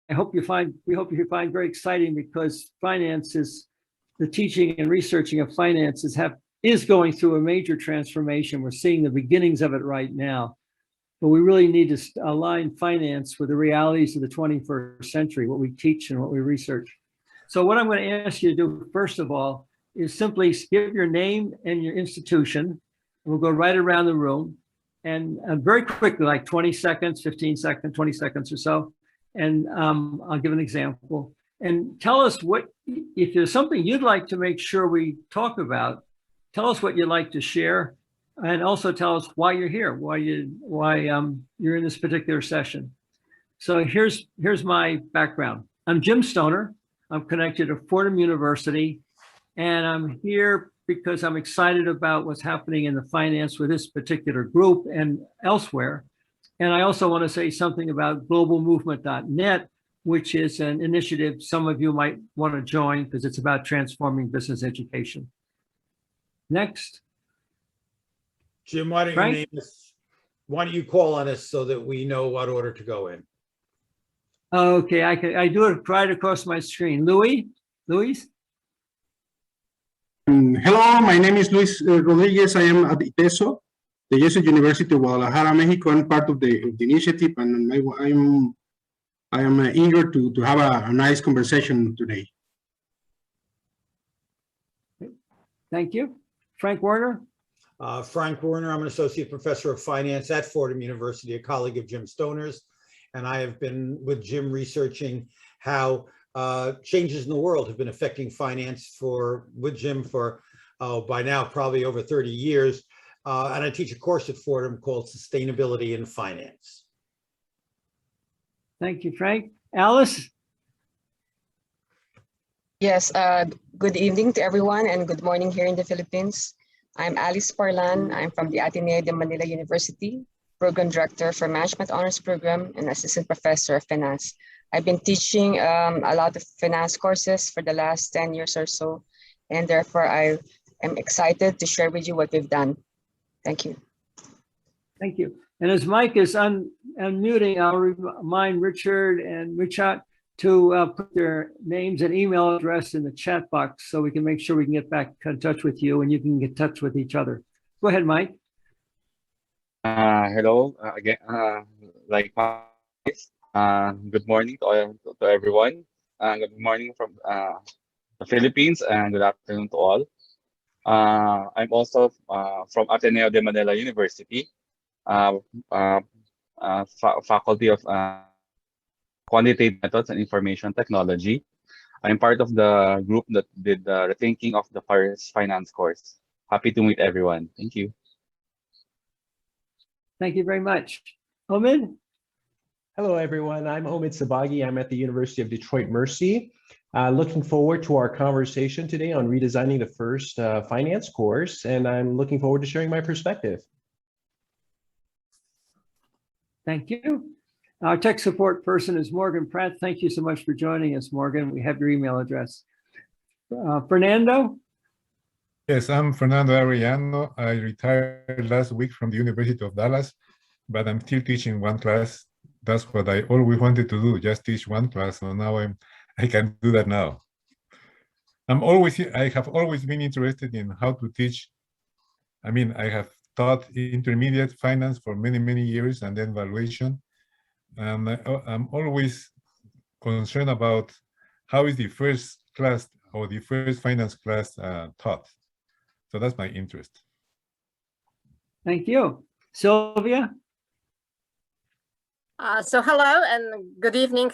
we hope you find very exciting, because finance is, the teaching and researching of finance is going through a major transformation. We're seeing the beginnings of it right now, but we really need to align finance with the realities of the 21st century, what we teach and what we research. So what I'm going to ask you to do, first of all, is simply give your name and your institution. We'll go right around the room, and very quickly, like 20 seconds, 15 seconds, 20 seconds or so. And I'll give an example. And tell us if there's something you'd like to make sure we talk about, tell us what you'd like to share, and also tell us why you're here, why you're in this particular session. So here's my background. I'm Jim Stoner. I'm connected to Fordham University, and I'm here because I'm excited about what's happening in the finance with this particular group and elsewhere. And I also want to say something about globalmovement.net, which is an initiative some of you might want to join, because it's about transforming business education. Next. Jim, why don't you name us? Why don't you call on us so that we know what order to go in? Okay, I do it right across my screen. Luís? Hello, my name is Luís Rodríguez. I am at ITESO, the Jesuit University of Guadalajara, Mexico. I'm part of the initiative, and I am eager to have a nice conversation today. Thank you. Frank Werner? Frank Werner, I'm an associate professor of finance at Fordham University, a colleague of Jim Stoner's, and I have been with Jim researching how changes in the world have been affecting finance with Jim for by now probably over 30 years. And I teach a course at Fordham called Sustainability in Finance. Thank you, Frank. Alice? Yes, good evening to everyone and good morning here in the Philippines. I'm Alice Parlan. I'm from the Ateneo de Manila University, Program Director for Management Honors Program and Assistant Professor of Finance. I've been teaching a lot of finance courses for the last 10 years or so, and therefore I am excited to share with you what we've done. Thank you. Thank you. And as Mike is unmuting, I'll remind Richard and Richard to put their names and email address in the chat box so we can make sure we can get back in touch with you and you can get in touch with each other. Go ahead, Mike. Hello again. Good morning to everyone. Good morning from the Philippines, and good afternoon to all. I'm also from Ateneo de Manila University, Faculty of Quantitative Methods and Information Technology. I'm part of the group that did the rethinking of the first finance course. Happy to meet everyone. Thank you. Thank you very much. Omid? Hello, everyone. I'm Omid Sabbaghi. I'm at the University of Detroit Mercy. Looking forward to our conversation today on redesigning the first finance course, and I'm looking forward to sharing my perspective. Thank you. Our tech support person is Morgan Pratt. Thank you so much for joining us, Morgan. We have your email address. Fernando? Yes, I'm Fernando Arellano. I retired last week from the University of Dallas, but I'm still teaching one class. That's what I always wanted to do, just teach one class. So now I can do that now. I have always been interested in how to teach. I mean, I have taught intermediate finance for many, many years, and then valuation. And I'm always concerned about how is the first class or the first finance class taught. So that's my interest. Thank you. Sylvia? So hello and good evening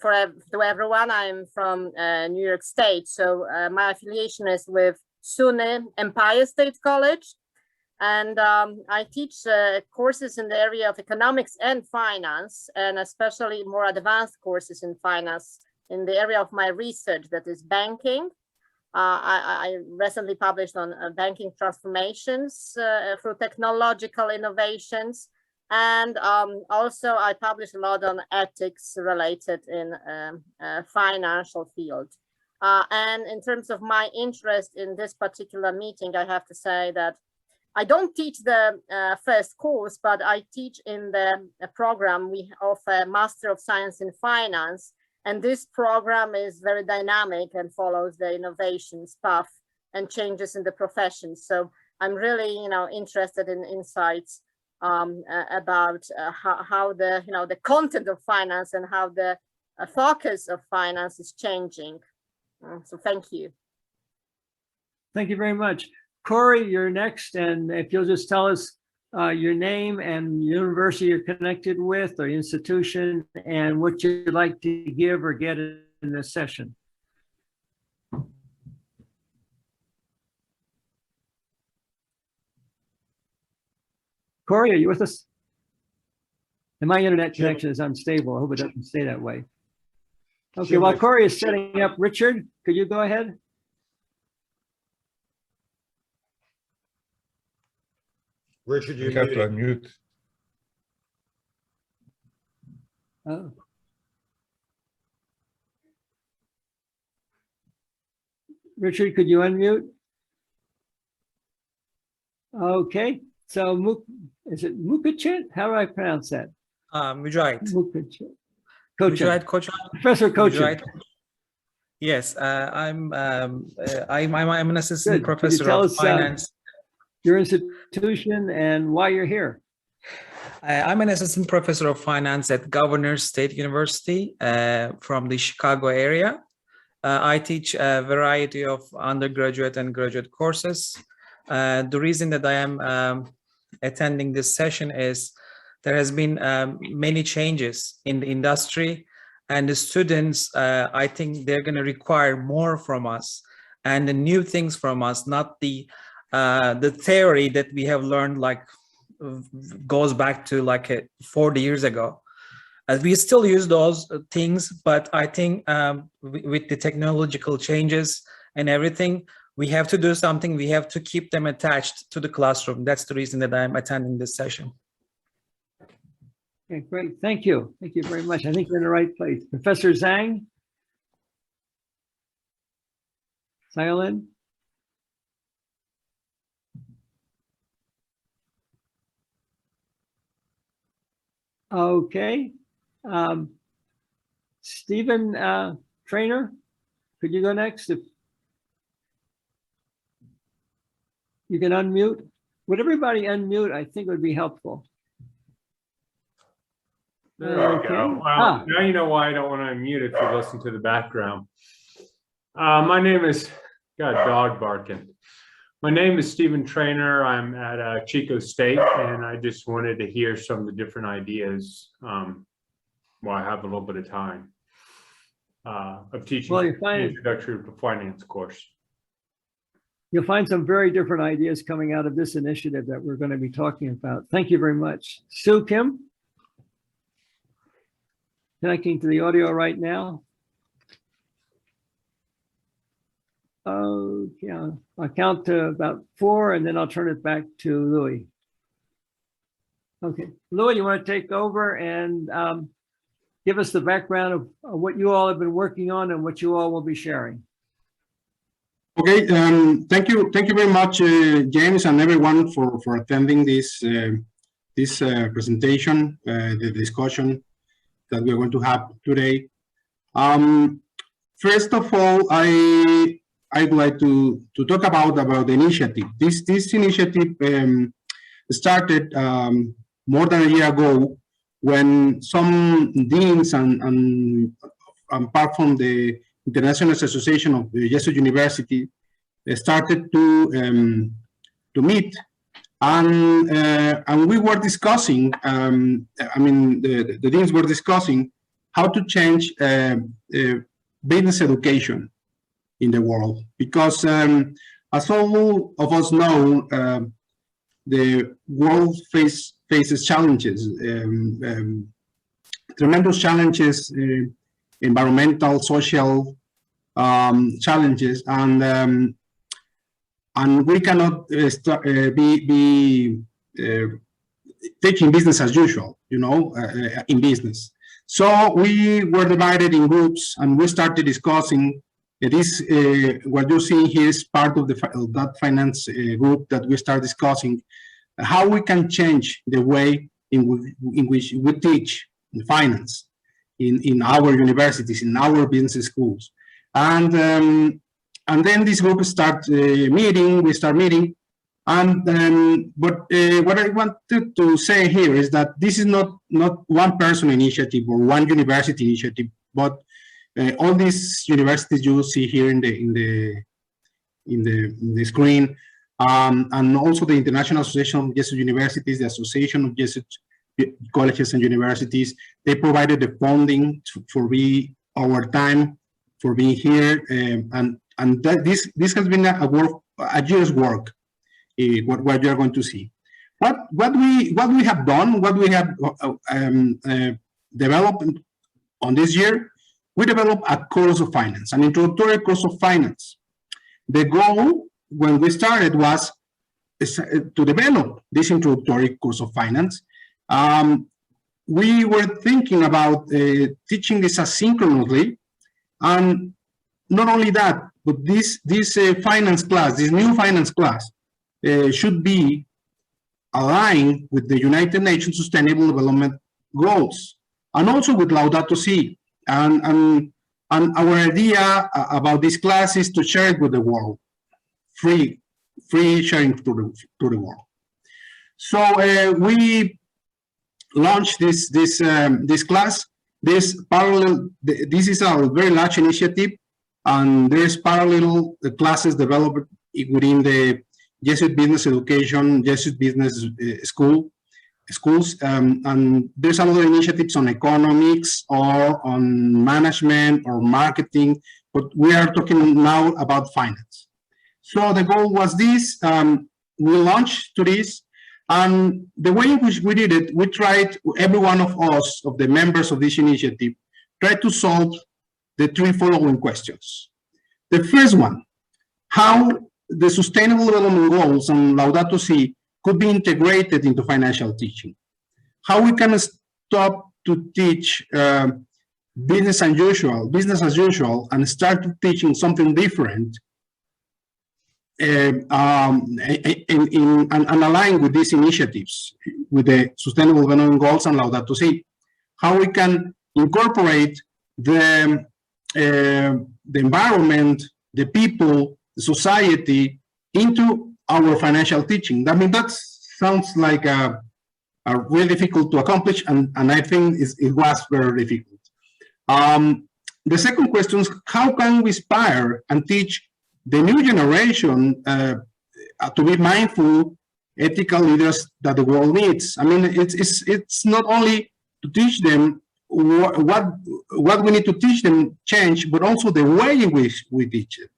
to everyone. I'm from New York State. So my affiliation is with SUNY Empire State College. And I teach courses in the area of economics and finance, and especially more advanced courses in finance in the area of my research, that is banking. I recently published on banking transformations through technological innovations. And also I published a lot on ethics related in financial field. And in terms of my interest in this particular meeting, I have to say that I don't teach the first course, but I teach in the program we offer Master of Science in Finance. And this program is very dynamic and follows the innovations path and changes in the profession. So I'm really, interested in insights about how the, the content of finance and how the focus of finance is changing. So thank you. Thank you very much. Corey, you're next. And if you'll just tell us your name and university you're connected with or institution and what you'd like to give or get in this session. Corey, are you with us? And my internet connection is unstable. I hope it doesn't stay that way. Okay, while Corey is setting up, Richard, could you go ahead? Richard, You you're have to muted. unmute. Oh. Richard, could you unmute? Okay, so is it Mukachet? How do I pronounce that? Mujahid. Mukachet. Mujahid Kocha. Professor Kocha. Yes, I'm an assistant Good. Could you professor tell of us, finance. Your institution and why you're here. I'm an assistant professor of finance at Governor State University from the Chicago area. I teach a variety of undergraduate and graduate courses. The reason that I am attending this session is there has been many changes in the industry, and the students, I think they're going to require more from us and the new things from us, not the theory that we have learned like goes back to like 40 years ago. We still use those things, but I think with the technological changes and everything, we have to do something. We have to keep them attached to the classroom. That's the reason that I'm attending this session. Okay, great. Thank you. Thank you very much. I think you're in the right place. Professor Zhang? Xiaolin? Okay. Stephen Trainer, could you go next? If you can unmute. Would everybody unmute? I think would be helpful. There we go. Well, now you know why I don't want to unmute if you listen to the background. My name is, got a dog barking. My name is Stephen Trainer. I'm at Chico State, and I just wanted to hear some of the different ideas while I have a little bit of time of teaching introductory to finance course. You'll find some very different ideas coming out of this initiative that we're going to be talking about. Thank you very much. Sue Kim? Connecting to the audio right now. Oh, yeah. I'll count to about 4 and then I'll turn it back to Luis. Okay, Luis, you want to take over and give us the background of what you all have been working on and what you all will be sharing. Okay, thank you very much, James, and everyone for attending this presentation, the discussion that we're going to have today. First of all, I'd like to talk about the initiative. This initiative started more than a year ago when some deans and apart from the International Association of the Jesuit University started to meet, and we were discussing. I mean, the deans were discussing how to change business education in the world, because as all of us know, the world faces challenges, tremendous challenges, environmental, social challenges, and we cannot be taking business as usual, in business. So we were divided in groups, and we started discussing. This what you see here is part of that finance group that we start discussing how we can change the way in which we teach finance. in our universities, in our business schools. And then this group start meeting, we start meeting. But what I wanted to say here is that this is not one person initiative or one university initiative, but all these universities you see here in the screen, and also the International Association of Jesuit Universities, the Association of Jesuit Colleges and Universities, they provided the funding for our time for being here, and this has been a year's work. What you are going to see. What we have done, what we have developed on this year, we developed a course of finance, an introductory course of finance. The goal when we started was to develop this introductory course of finance. We were thinking about teaching this asynchronously, and not only that, but this finance class, this new finance class, should be aligned with the United Nations Sustainable Development Goals, and also with Laudato Si. And our idea about this class is to share it with the world, free sharing to the world. So we launched this class. This is a very large initiative, and there's parallel classes developed within the Jesuit Business Education, Jesuit Business schools, and there's other initiatives on economics or on management or marketing, but we are talking now about finance. So the goal was this, we launched to this, and the way in which we did it, we tried, every one of us, of the members of this initiative, tried to solve the three following questions. The first one, how the Sustainable Development Goals and Laudato Si could be integrated into financial teaching. How we can stop to teach business as usual, and start teaching something different, and align with these initiatives, with the Sustainable Development Goals and Laudato Si. How we can incorporate the environment, the people, society into our financial teaching. I mean, that sounds like a really difficult to accomplish, and I think it was very difficult. The second question is, how can we inspire and teach the new generation to be mindful, ethical leaders that the world needs? I mean, it's not only to teach them what we need to teach them change, but also the way in which we teach it.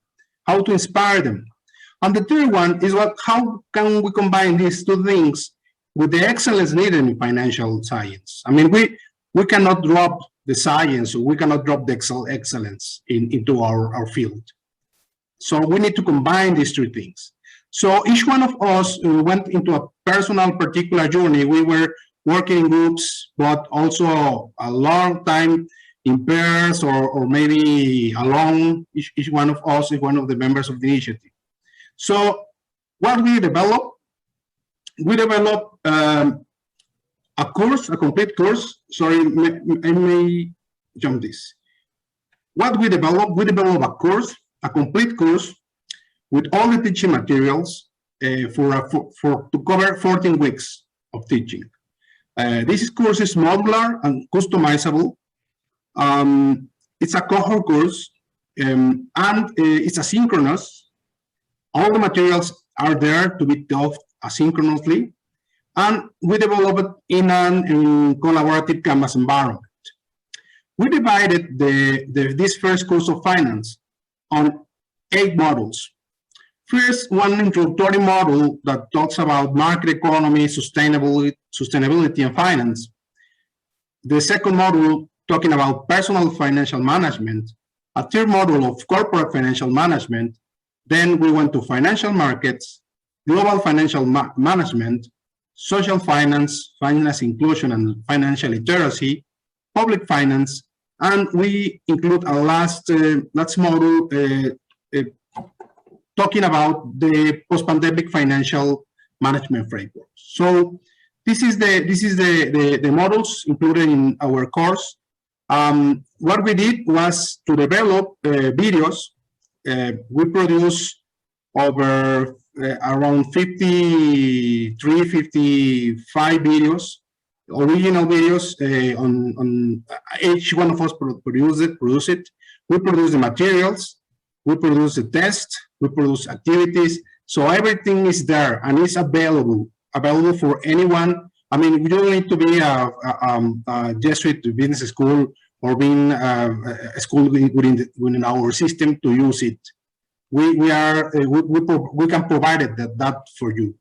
How to inspire them. And the third one is how can we combine these two things with the excellence needed in financial science? I mean, we cannot drop the science, or we cannot drop the excellence into our field. So we need to combine these three things. So each one of us went into a personal, particular journey. We were working in groups, but also a long time in pairs, or maybe alone. Each one of us is one of the members of the initiative. So what we developed a course, a complete course. Sorry, I may jump this. What we developed a course, a complete course with all the teaching materials to cover 14 weeks of teaching. This course is modular and customizable. It's a cohort course, and it's asynchronous. All the materials are there to be taught asynchronously, and we developed it in a collaborative Canvas environment. We divided this first course of finance on 8 modules. First, one introductory module that talks about market economy, sustainability, and finance. The second module talking about personal financial management. A third module of corporate financial management. Then we went to financial markets, global financial management, social finance, finance inclusion and financial literacy, public finance, and we include a last module talking about the post-pandemic financial management framework. So this is the models included in our course. What we did was to develop videos. We produced over around 53, 55 videos, original videos. On each one of us produce it. We produce the materials, we produce the test, we produce activities. So everything is there and it's available for anyone. I mean, you don't need to be a Jesuit business school or being a school within our system to use it. We can provide that for you.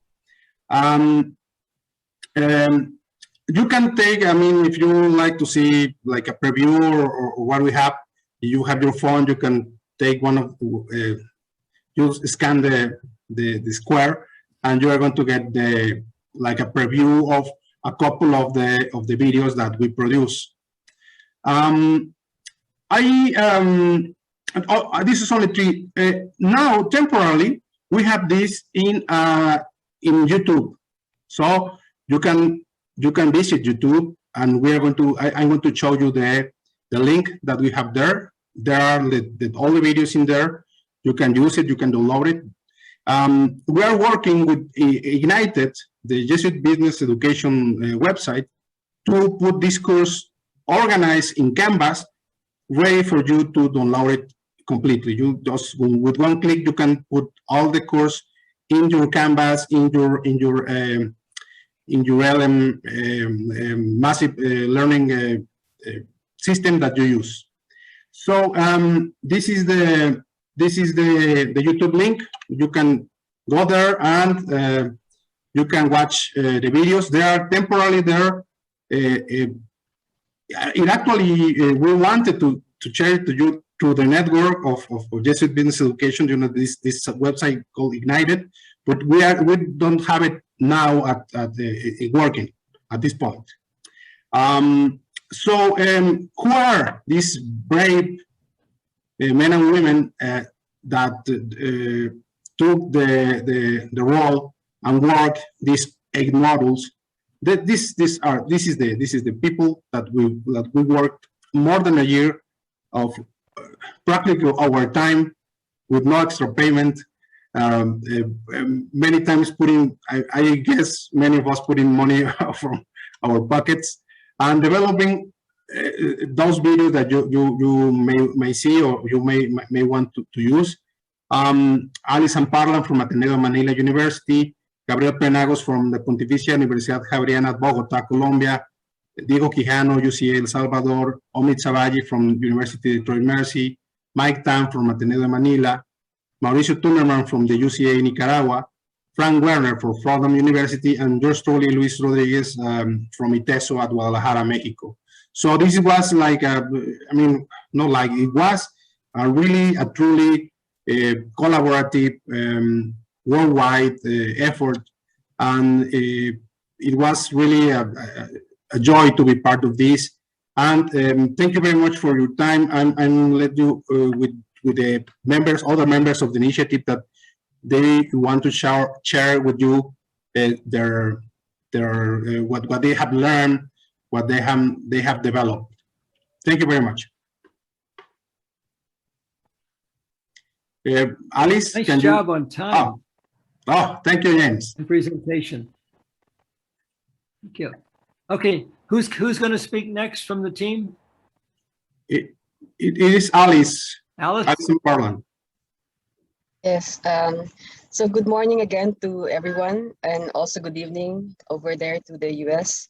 You can take, I mean, if you would like to see like a preview or what we have, you have your phone, you can take one of, you scan the square, and you are going to get like a preview of a couple of the videos that we produce. This is only 3. Now, temporarily, we have this in YouTube, so you can visit YouTube, and we are going to. I'm going to show you the link that we have there. There are all the videos in there. You can use it. You can download it. We are working with Ignited, the Jesuit Business Education website, to put this course organized in Canvas, ready for you to download it completely. You just with one click, you can put all the course in your Canvas, in your LM massive learning system that you use. So this is the YouTube link. You can go there and you can watch the videos. They are temporarily there. It actually we wanted to share it to you through the network of Jesuit Business Education. You know, this website called Ignited, but we don't have it now at working at this point. So who are these brave men and women that took the role and work these 8 modules? This is the people that we worked more than a year of practically our time with no extra payment. Many times I guess many of us putting money from our pockets and developing those videos that you may see or you may want to use. Alice and Parlan from Ateneo Manila University, Gabriel Penagos from the Pontifica Universidad Javeriana, Bogotá, Colombia, Diego Quijano, UCA El Salvador, Omid Sabbaghi from University of Detroit Mercy, Mike Tan from Ateneo de Manila, Mauricio Tunnermann from the UCA Nicaragua, Frank Werner from Fordham University, and yours truly, Luís Rodríguez from ITESO at Guadalajara, Mexico. So this was like, it was a truly collaborative, worldwide effort, and it was really a joy to be part of this. And thank you very much for your time. And let you with the other members of the initiative that they want to share with you their what they have learned, what they have developed. Thank you very much. Alice, nice job on time. Oh, thank you, James. And presentation. Thank you. Okay, who's going to speak next from the team? It is Alice. Alice and Parlan. Yes. So good morning again to everyone, and also good evening over there to the US.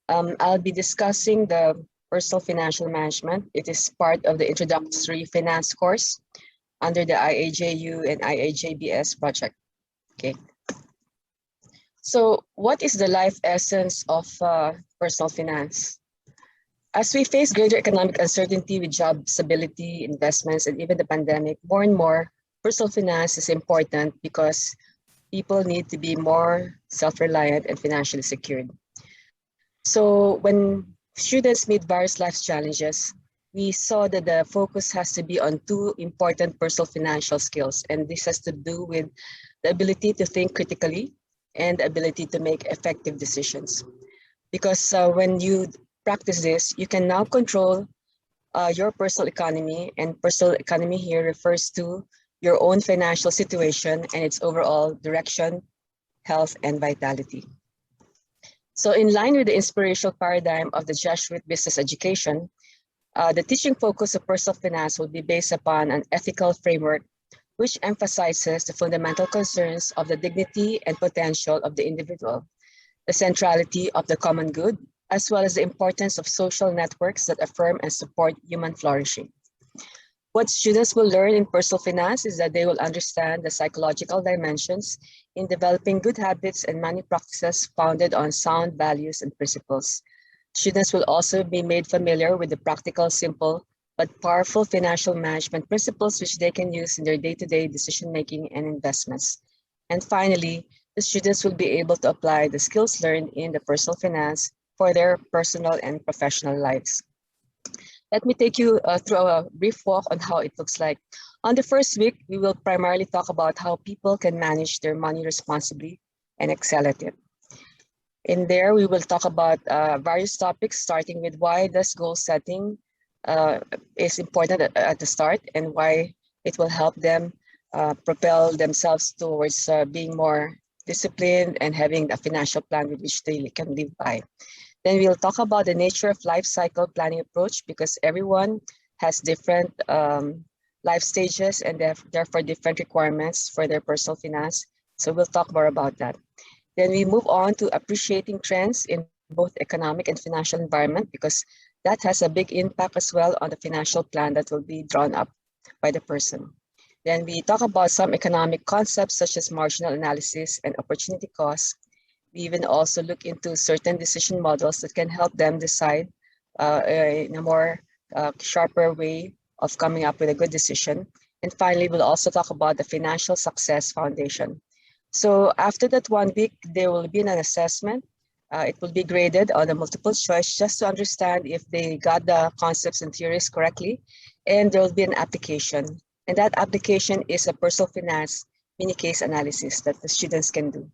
I'll be discussing the personal financial management. It is part of the introductory finance course under the IAJU and IAJBS project. Okay. So what is the life essence of personal finance? As we face greater economic uncertainty with job stability, investments, and even the pandemic, more and more personal finance is important because people need to be more self-reliant and financially secured. So when students meet various life challenges, we saw that the focus has to be on 2 important personal financial skills. And this has to do with the ability to think critically and the ability to make effective decisions. Because when you practice this, you can now control your personal economy, and personal economy here refers to your own financial situation and its overall direction, health, and vitality. So in line with the inspirational paradigm of the Jesuit business education, the teaching focus of personal finance will be based upon an ethical framework which emphasizes the fundamental concerns of the dignity and potential of the individual, the centrality of the common good, as well as the importance of social networks that affirm and support human flourishing. What students will learn in personal finance is that they will understand the psychological dimensions in developing good habits and money practices founded on sound values and principles. Students will also be made familiar with the practical, simple, but powerful financial management principles which they can use in their day-to-day decision-making and investments. And finally, the students will be able to apply the skills learned in the personal finance for their personal and professional lives. Let me take you through a brief walk on how it looks like. On the first week, we will primarily talk about how people can manage their money responsibly and excel at it. In there, we will talk about various topics, starting with why does goal setting is important at the start and why it will help them propel themselves towards being more disciplined and having a financial plan with which they can live by. Then we'll talk about the nature of life cycle planning approach, because everyone has different life stages and therefore different requirements for their personal finance. So we'll talk more about that. Then we move on to appreciating trends in both economic and financial environment, because that has a big impact as well on the financial plan that will be drawn up by the person. Then we talk about some economic concepts such as marginal analysis and opportunity costs. We even also look into certain decision models that can help them decide in a more sharper way of coming up with a good decision. And finally, we'll also talk about the Financial Success Foundation. So after that 1 week, there will be an assessment. It will be graded on a multiple choice just to understand if they got the concepts and theories correctly. And there will be an application. And that application is a personal finance mini case analysis that the students can do.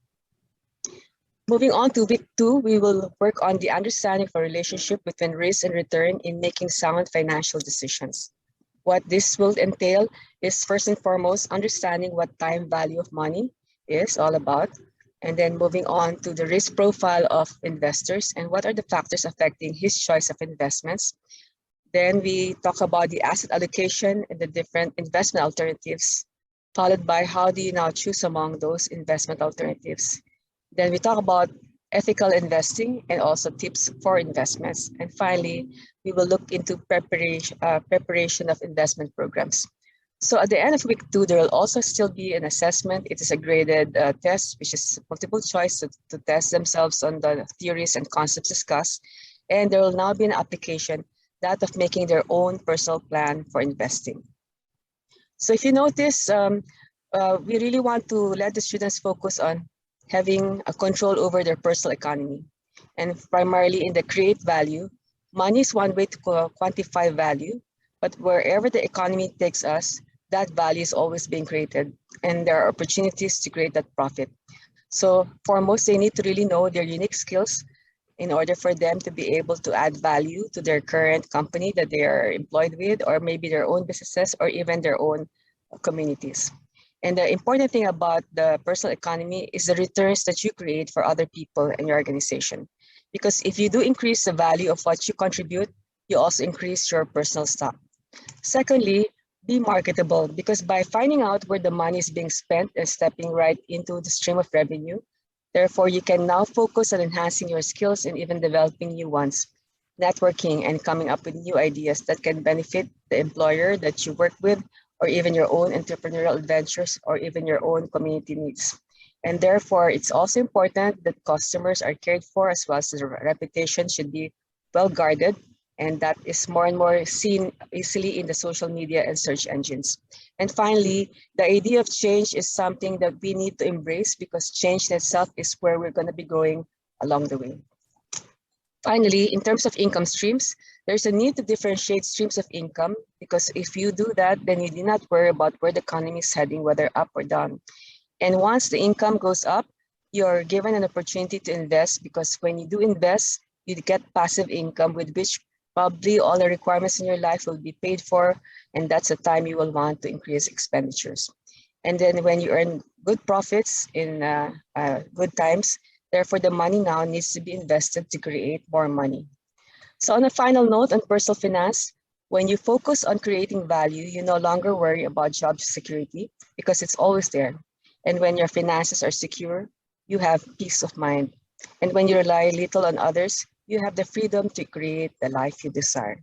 Moving on to week 2, we will work on the understanding of a relationship between risk and return in making sound financial decisions. What this will entail is first and foremost understanding what time value of money is all about, and then moving on to the risk profile of investors and what are the factors affecting his choice of investments. Then we talk about the asset allocation and the different investment alternatives, followed by how do you now choose among those investment alternatives. Then we talk about ethical investing and also tips for investments. And finally, we will look into preparation of investment programs. So at the end of week 2, there will also still be an assessment. It is a graded test, which is multiple choice to test themselves on the theories and concepts discussed. And there will now be an application, that of making their own personal plan for investing. So if you notice, we really want to let the students focus on having a control over their personal economy, and primarily in the create value. Money is one way to quantify value, but wherever the economy takes us, that value is always being created, and there are opportunities to create that profit. So foremost, they need to really know their unique skills in order for them to be able to add value to their current company that they are employed with, or maybe their own businesses, or even their own communities. And the important thing about the personal economy is the returns that you create for other people and your organization. Because if you do increase the value of what you contribute, you also increase your personal stock. Secondly, be marketable, because by finding out where the money is being spent and stepping right into the stream of revenue, therefore you can now focus on enhancing your skills and even developing new ones, networking and coming up with new ideas that can benefit the employer that you work with, or even your own entrepreneurial adventures, or even your own community needs. And therefore, it's also important that customers are cared for, as well as the reputation should be well guarded. And that is more and more seen easily in the social media and search engines. And finally, the idea of change is something that we need to embrace, because change in itself is where we're going to be going along the way. Finally, in terms of income streams, there's a need to differentiate streams of income, because if you do that, then you do not worry about where the economy is heading, whether up or down. And once the income goes up, you're given an opportunity to invest, because when you do invest, you get passive income with which Probably all the requirements in your life will be paid for, and that's the time you will want to increase expenditures. And then when you earn good profits in good times, therefore the money now needs to be invested to create more money. So on a final note on personal finance, when you focus on creating value, you no longer worry about job security because it's always there. And when your finances are secure, you have peace of mind. And when you rely little on others, you have the freedom to create the life you desire.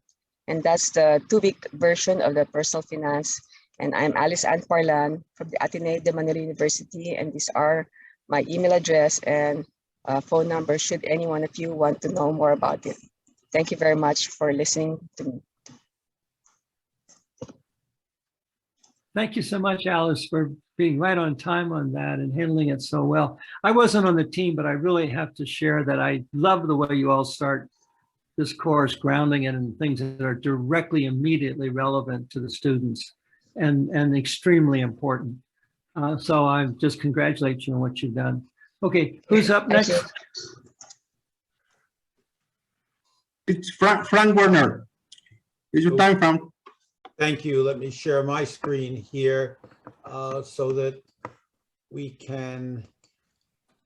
And that's the 2-week version of the personal finance. And I'm Alice Ann Parlan from the Ateneo de Manila University. And these are my email address and phone number should any one of you want to know more about it. Thank you very much for listening to me. Thank you so much, Alice, for being right on time on that and handling it so well. I wasn't on the team, but I really have to share that I love the way you all start this course, grounding it in things that are directly, immediately relevant to the students and extremely important. So I just congratulate you on what you've done. Okay, who's up next? It's Frank Werner. Is your time, Frank? Thank you. Let me share my screen here so that we can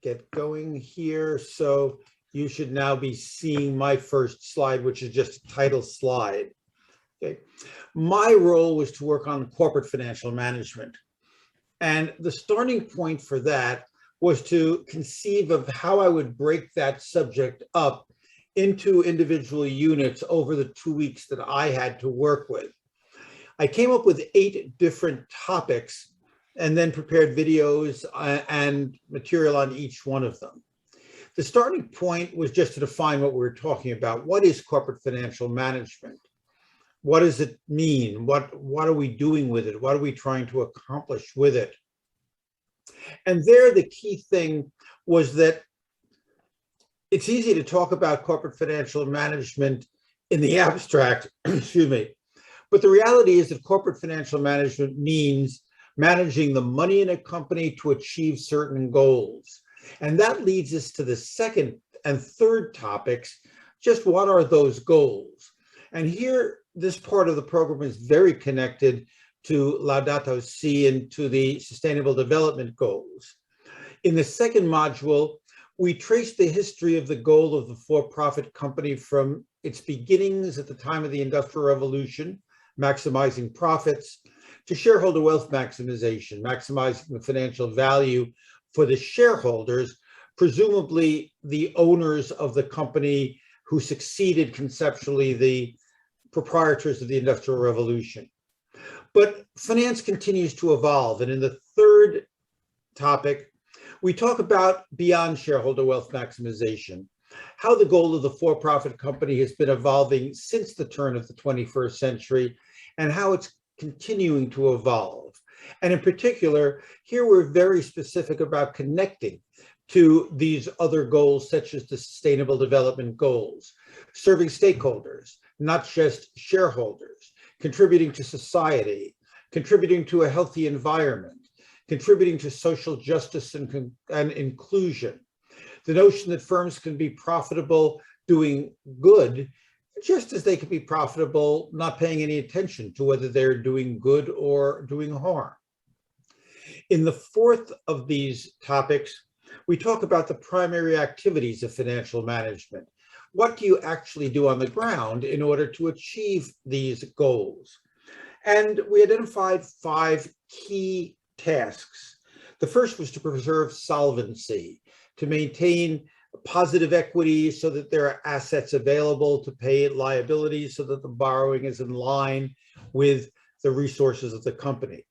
get going here. So you should now be seeing my first slide, which is just a title slide. Okay. My role was to work on corporate financial management. And the starting point for that was to conceive of how I would break that subject up into individual units over the 2 weeks that I had to work with. I came up with 8 different topics and then prepared videos and material on each one of them. The starting point was just to define what we were talking about. What is corporate financial management? What does it mean? What are we doing with it? What are we trying to accomplish with it? And there, the key thing was that it's easy to talk about corporate financial management in the abstract, excuse me. But the reality is that corporate financial management means managing the money in a company to achieve certain goals. And that leads us to the second and third topics. Just what are those goals? And here, this part of the program is very connected to Laudato Si and to the Sustainable Development Goals. In the second module, we trace the history of the goal of the for-profit company from its beginnings at the time of the Industrial Revolution, maximizing profits, to shareholder wealth maximization, maximizing the financial value for the shareholders, presumably the owners of the company who succeeded conceptually the proprietors of the Industrial Revolution. But finance continues to evolve. And in the third topic, we talk about beyond shareholder wealth maximization, how the goal of the for-profit company has been evolving since the turn of the 21st century and how it's continuing to evolve. And in particular, here we're very specific about connecting to these other goals, such as the Sustainable Development Goals, serving stakeholders, not just shareholders, contributing to society, contributing to a healthy environment, contributing to social justice and inclusion. The notion that firms can be profitable doing good, just as they can be profitable not paying any attention to whether they're doing good or doing harm. In the fourth of these topics, we talk about the primary activities of financial management. What do you actually do on the ground in order to achieve these goals? And we identified 5 key tasks. The first was to preserve solvency, to maintain positive equity so that there are assets available to pay liabilities so that the borrowing is in line with the resources of the company.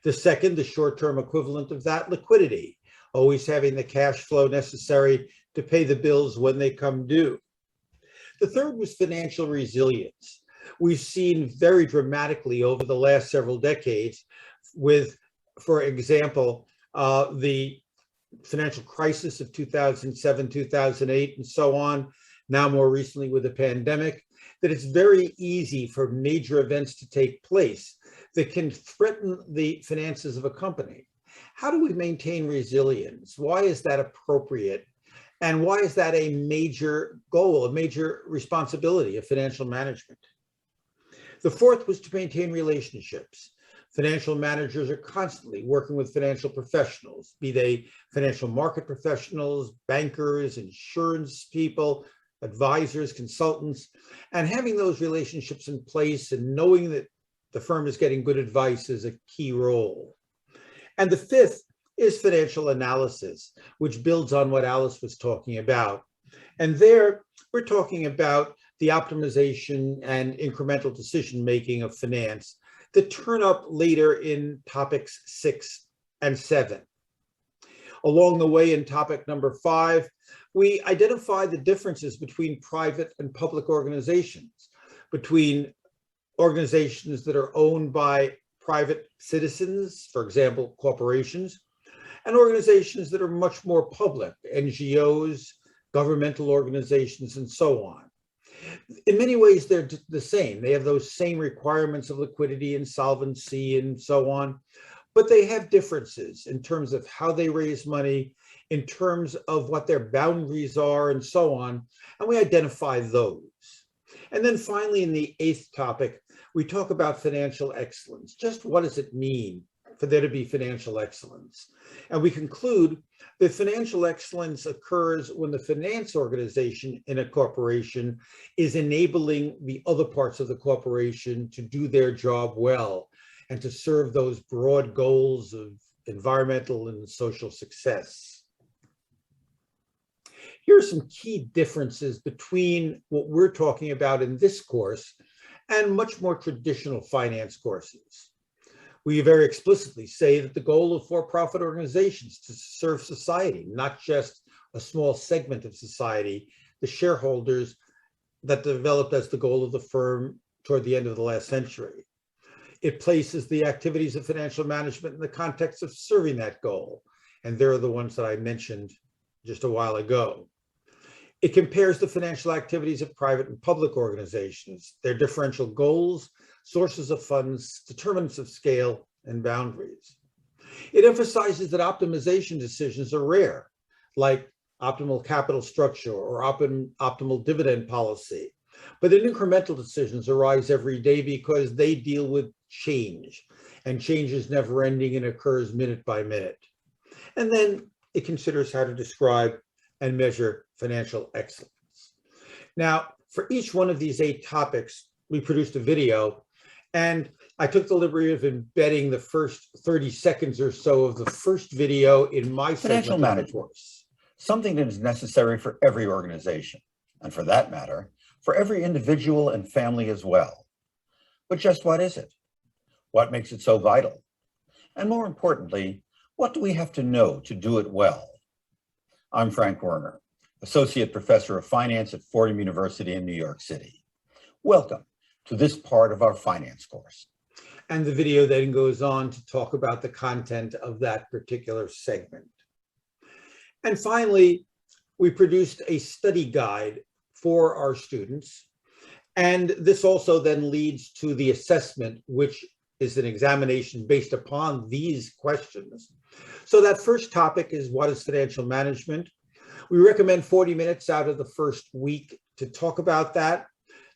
The second, the short-term equivalent of that, liquidity, always having the cash flow necessary to pay the bills when they come due. The third was financial resilience. We've seen very dramatically over the last several decades with, for example, the financial crisis of 2007, 2008, and so on, now more recently with the pandemic, that it's very easy for major events to take place that can threaten the finances of a company. How do we maintain resilience? Why is that appropriate? And why is that a major goal, a major responsibility of financial management? The fourth was to maintain relationships. Financial managers are constantly working with financial professionals, be they financial market professionals, bankers, insurance people, advisors, consultants, and having those relationships in place and knowing that the firm is getting good advice is a key role. And the fifth is financial analysis, which builds on what Alice was talking about. And there we're talking about the optimization and incremental decision-making of finance that turn up later in topics 6 and 7. Along the way in topic number 5, we identify the differences between private and public organizations, between organizations that are owned by private citizens, for example, corporations, and organizations that are much more public, NGOs, governmental organizations, and so on. In many ways, they're the same. They have those same requirements of liquidity and solvency and so on, but they have differences in terms of how they raise money, in terms of what their boundaries are, and so on, and we identify those. And then finally, in the 8th topic, we talk about financial excellence. Just what does it mean for there to be financial excellence? And we conclude that financial excellence occurs when the finance organization in a corporation is enabling the other parts of the corporation to do their job well and to serve those broad goals of environmental and social success. Here are some key differences between what we're talking about in this course and much more traditional finance courses. We very explicitly say that the goal of for-profit organizations is to serve society, not just a small segment of society, the shareholders that developed as the goal of the firm toward the end of the last century. It places the activities of financial management in the context of serving that goal, and they're the ones that I mentioned just a while ago. It compares the financial activities of private and public organizations, their differential goals, sources of funds, determinants of scale, and boundaries. It emphasizes that optimization decisions are rare, like optimal capital structure or optimal dividend policy, but that incremental decisions arise every day because they deal with change, and change is never ending and occurs minute by minute. And then it considers how to describe and measure financial excellence. Now, for each one of these 8 topics, we produced a video, and I took the liberty of embedding the first 30 seconds or so of the first video in my financial management course, something that is necessary for every organization, and for that matter, for every individual and family as well. But just what is it? What makes it so vital? And more importantly, what do we have to know to do it well? I'm Frank Werner, Associate Professor of Finance at Fordham University in New York City. Welcome to this part of our finance course. And the video then goes on to talk about the content of that particular segment. And finally, we produced a study guide for our students. And this also then leads to the assessment, which is an examination based upon these questions. So that first topic is, what is financial management? We recommend 40 minutes out of the first week to talk about that.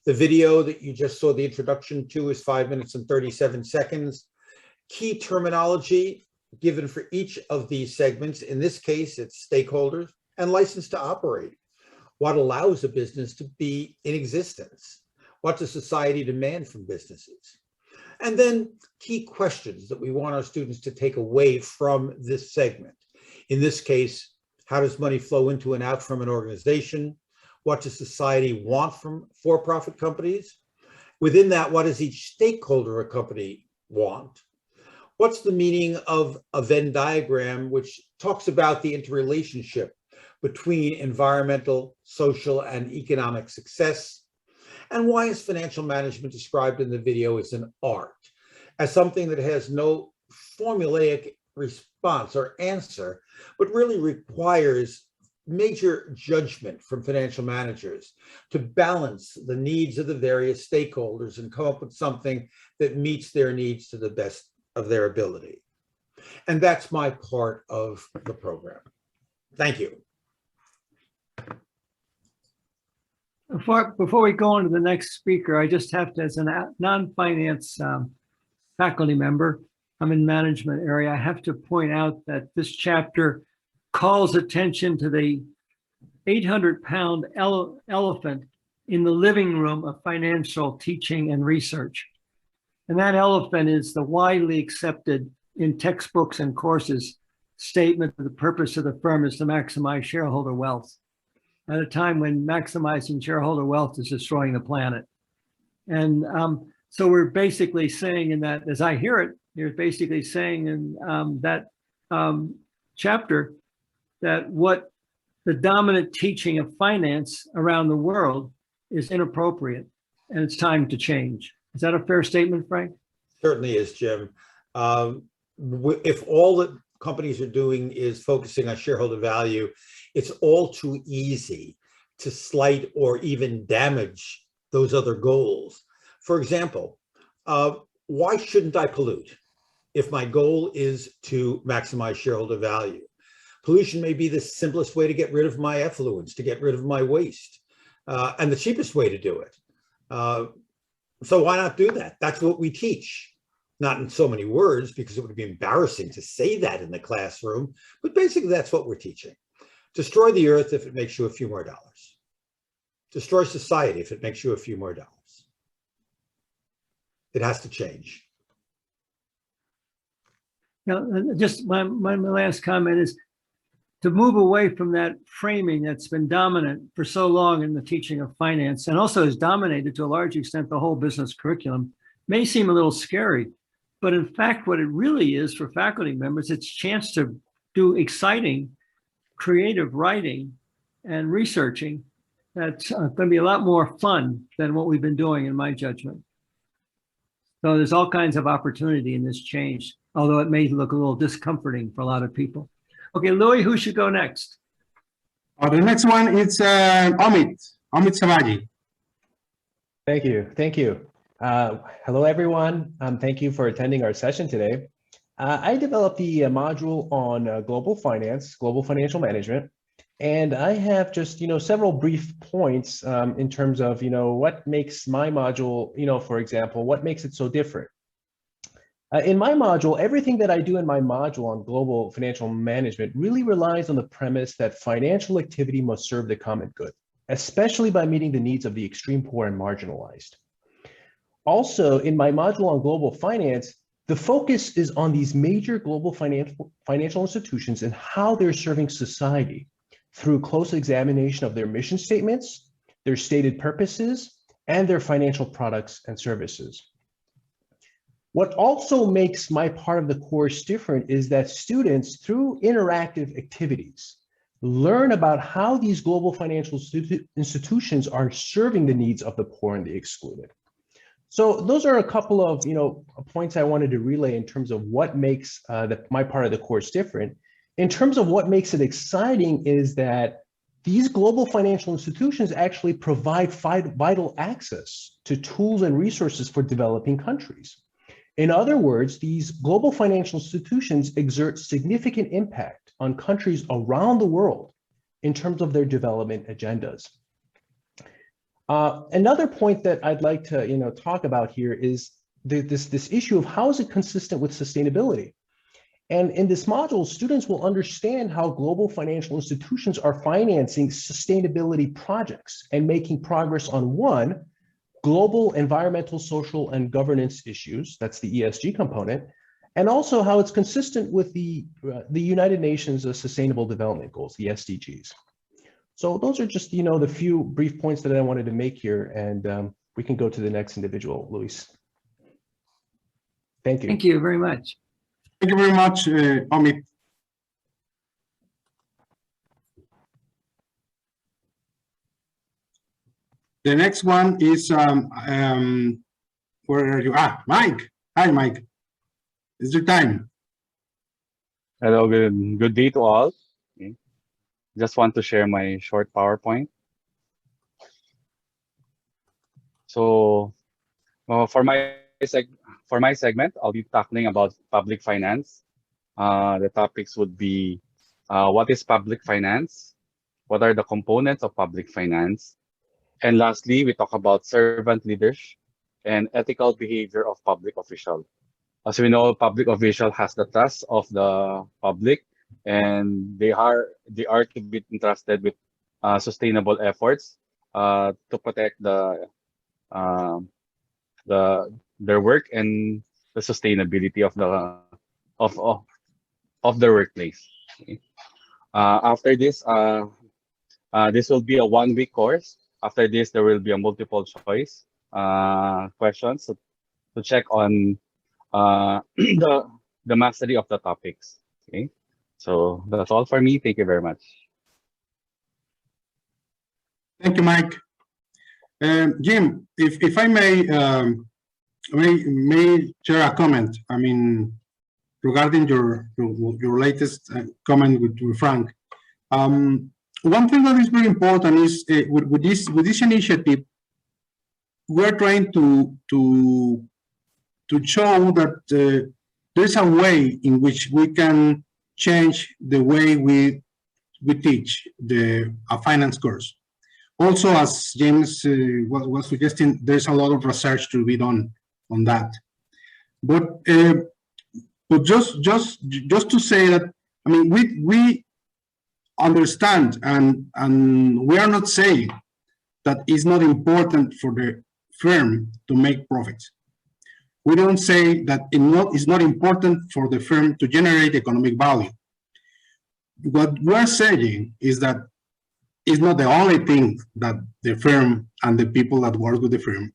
The video that you just saw the introduction to is 5 minutes and 37 seconds. Key terminology given for each of these segments. In this case, it's stakeholders and license to operate. What allows a business to be in existence? What does society demand from businesses? And then key questions that we want our students to take away from this segment. In this case, how does money flow into and out from an organization? What does society want from for-profit companies? Within that, what does each stakeholder of a company want? What's the meaning of a Venn diagram, which talks about the interrelationship between environmental, social, and economic success? And why is financial management described in the video as an art, as something that has no formulaic response or answer, but really requires major judgment from financial managers to balance the needs of the various stakeholders and come up with something that meets their needs to the best of their ability. And that's my part of the program. Thank you. Before we go on to the next speaker, I just have to, as a non-finance faculty member, I'm in management area, I have to point out that this chapter calls attention to the 800-pound elephant in the living room of financial teaching and research. And that elephant is the widely accepted in textbooks and courses statement that the purpose of the firm is to maximize shareholder wealth at a time when maximizing shareholder wealth is destroying the planet. And so we're basically saying in that, as I hear it, you're basically saying in that chapter that what the dominant teaching of finance around the world is inappropriate and it's time to change. Is that a fair statement, Frank? Certainly is, Jim. If all that companies are doing is focusing on shareholder value, it's all too easy to slight or even damage those other goals. For example, why shouldn't I pollute if my goal is to maximize shareholder value? Pollution may be the simplest way to get rid of my effluents, to get rid of my waste, and the cheapest way to do it. So why not do that? That's what we teach. Not in so many words, because it would be embarrassing to say that in the classroom, but basically that's what we're teaching. Destroy the earth if it makes you a few more dollars. Destroy society if it makes you a few more dollars. It has to change. Now, just my last comment is to move away from that framing that's been dominant for so long in the teaching of finance, and also has dominated to a large extent the whole business curriculum, may seem a little scary. But in fact, what it really is for faculty members, it's a chance to do exciting, creative writing and researching that's going to be a lot more fun than what we've been doing, in my judgment. So there's all kinds of opportunity in this change, although it may look a little discomforting for a lot of people. Okay, Luís, who should go next? The next one is Omid Sabbaghi. Thank you. Thank you. Hello, everyone. Thank you for attending our session today. I developed the module on global finance, global financial management, and I have just, several brief points in terms of, what makes my module, for example, what makes it so different. In my module, everything that I do in my module on global financial management really relies on the premise that financial activity must serve the common good, especially by meeting the needs of the extreme poor and marginalized. Also, in my module on global finance, the focus is on these major global financial institutions and how they're serving society through close examination of their mission statements, their stated purposes, and their financial products and services. What also makes my part of the course different is that students, through interactive activities, learn about how these global financial institutions are serving the needs of the poor and the excluded. So those are a couple of points I wanted to relay in terms of what makes my part of the course different. In terms of what makes it exciting is that these global financial institutions actually provide vital access to tools and resources for developing countries. In other words, these global financial institutions exert significant impact on countries around the world in terms of their development agendas. Another point that I'd like to talk about here is this issue of how is it consistent with sustainability. And in this module, students will understand how global financial institutions are financing sustainability projects and making progress on one, global environmental, social, and governance issues, that's the ESG component, and also how it's consistent with the United Nations Sustainable Development Goals, the SDGs. So those are just, the few brief points that I wanted to make here, and we can go to the next individual, Luís. Thank you. Thank you very much. Thank you very much, Omid. The next one is, where are you? Mike. Hi, Mike. It's your time. Hello, good day to all. Okay. Just want to share my short PowerPoint. So for my segment, I'll be tackling about public finance. The topics would be what is public finance, what are the components of public finance, and lastly, we talk about servant leadership and ethical behavior of public official. As we know, public official has the trust of the public, and they are to be entrusted with sustainable efforts to protect their work and the sustainability of their workplace. Okay. After this, this will be a 1-week course. After this, there will be a multiple choice questions to check on the mastery of the topics. Okay, so that's all for me. Thank you very much. Thank you, Mike. Jim, if I may share a comment. I mean, regarding your latest comment with Frank. One thing that is very important is with this initiative, we're trying to show that there's a way in which we can change the way we teach a finance course. Also, as James was suggesting, there's a lot of research to be done on that. But just to say that, I mean, we understand and we are not saying that it's not important for the firm to make profits. We don't say that it's not important for the firm to generate economic value. What we're saying is that it's not the only thing that the firm and the people that work with the firm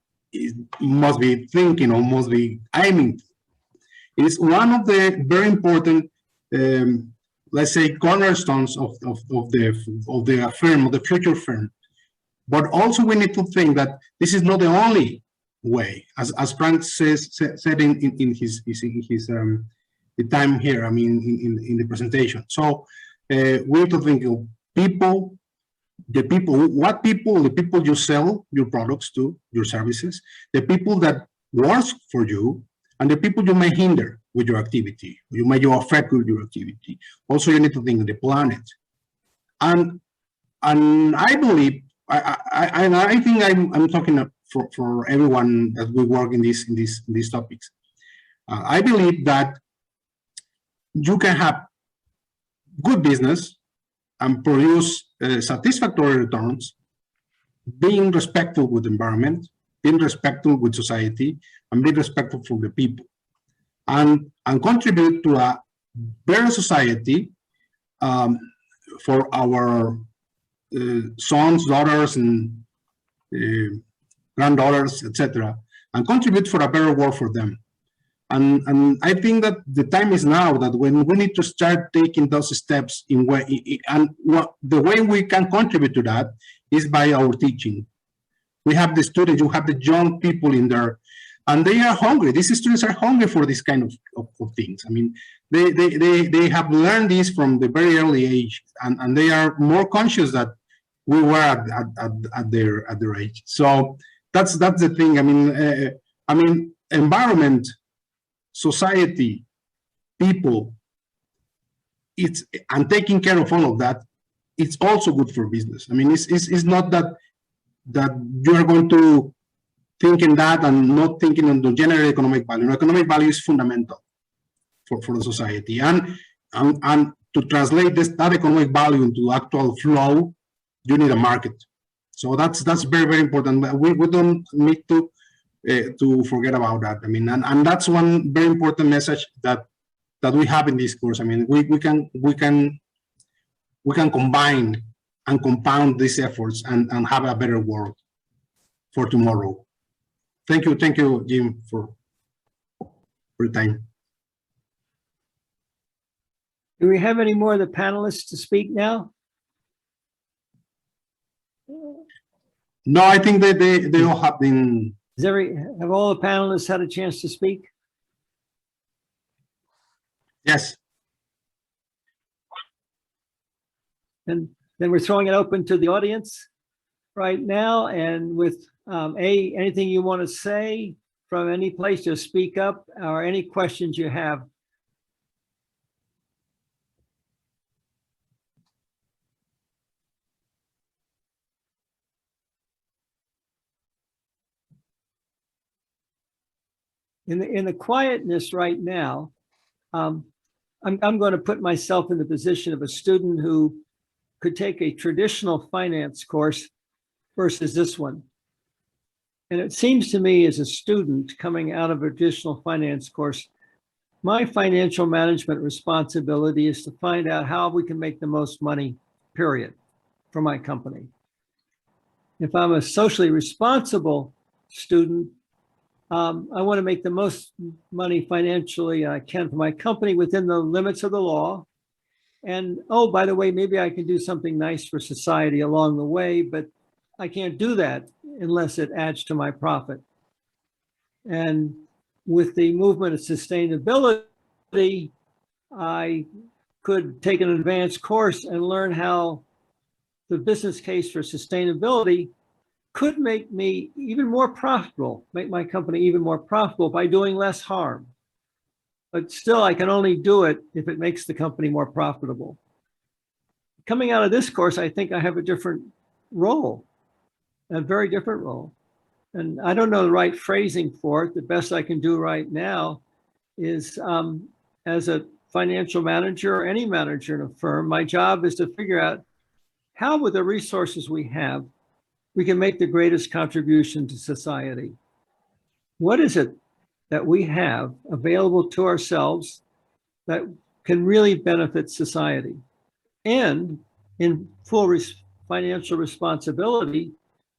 must be thinking or must be aiming. It's one of the very important, let's say, cornerstones of the firm, of the future firm. But also we need to think that this is not the only way, as Frank said in his the time here. I mean, in the presentation. So we need to think of the people you sell your products to, your services, the people that work for you, and the people you may hinder with your activity, you may affect with your activity. Also, you need to think of the planet. And I believe, I think I'm talking for everyone that we work in these topics. I believe that you can have good business and produce satisfactory returns, being respectful with the environment, being respectful with society, and being respectful for the people, and contribute to a better society for our sons, daughters, and granddaughters, etc., and contribute for a better world for them. And I think that the time is now that when we need to start taking those steps the way we can contribute to that is by our teaching. We have the students, you have the young people in there, and they are hungry. These students are hungry for this kind of things. I mean, they have learned this from the very early age, and they are more conscious that we were at their age. So that's the thing. I mean, environment, society, people, and taking care of all of that, it's also good for business. I mean, it's not that you are going to think in that and not thinking on the general economic value. Economic value is fundamental for the society, and to translate that economic value into actual flow, you need a market. So that's very, very important. We don't need to forget about that. I mean, and that's one very important message that we have in this course. I mean, we can combine and compound these efforts and have a better world for tomorrow. Thank you, Jim, for your time. Do we have any more of the panelists to speak now? No, I think that they all have been. Have all the panelists had a chance to speak? Yes. And then we're throwing it open to the audience right now. And with anything you want to say from any place, just speak up, or any questions you have. in the quietness right now, I'm going to put myself in the position of a student who could take a traditional finance course versus this one. And it seems to me as a student coming out of a traditional finance course, my financial management responsibility is to find out how we can make the most money, period, for my company. If I'm a socially responsible student, I want to make the most money financially I can for my company within the limits of the law. And, oh, by the way, maybe I can do something nice for society along the way, but I can't do that unless it adds to my profit. And with the movement of sustainability, I could take an advanced course and learn how the business case for sustainability could make me even more profitable, make my company even more profitable by doing less harm. But still, I can only do it if it makes the company more profitable. Coming out of this course, I think I have a different role, a very different role. And I don't know the right phrasing for it. The best I can do right now is as a financial manager or any manager in a firm, my job is to figure out how with the resources we have, we can make the greatest contribution to society. What is it that we have available to ourselves that can really benefit society? And in full financial responsibility,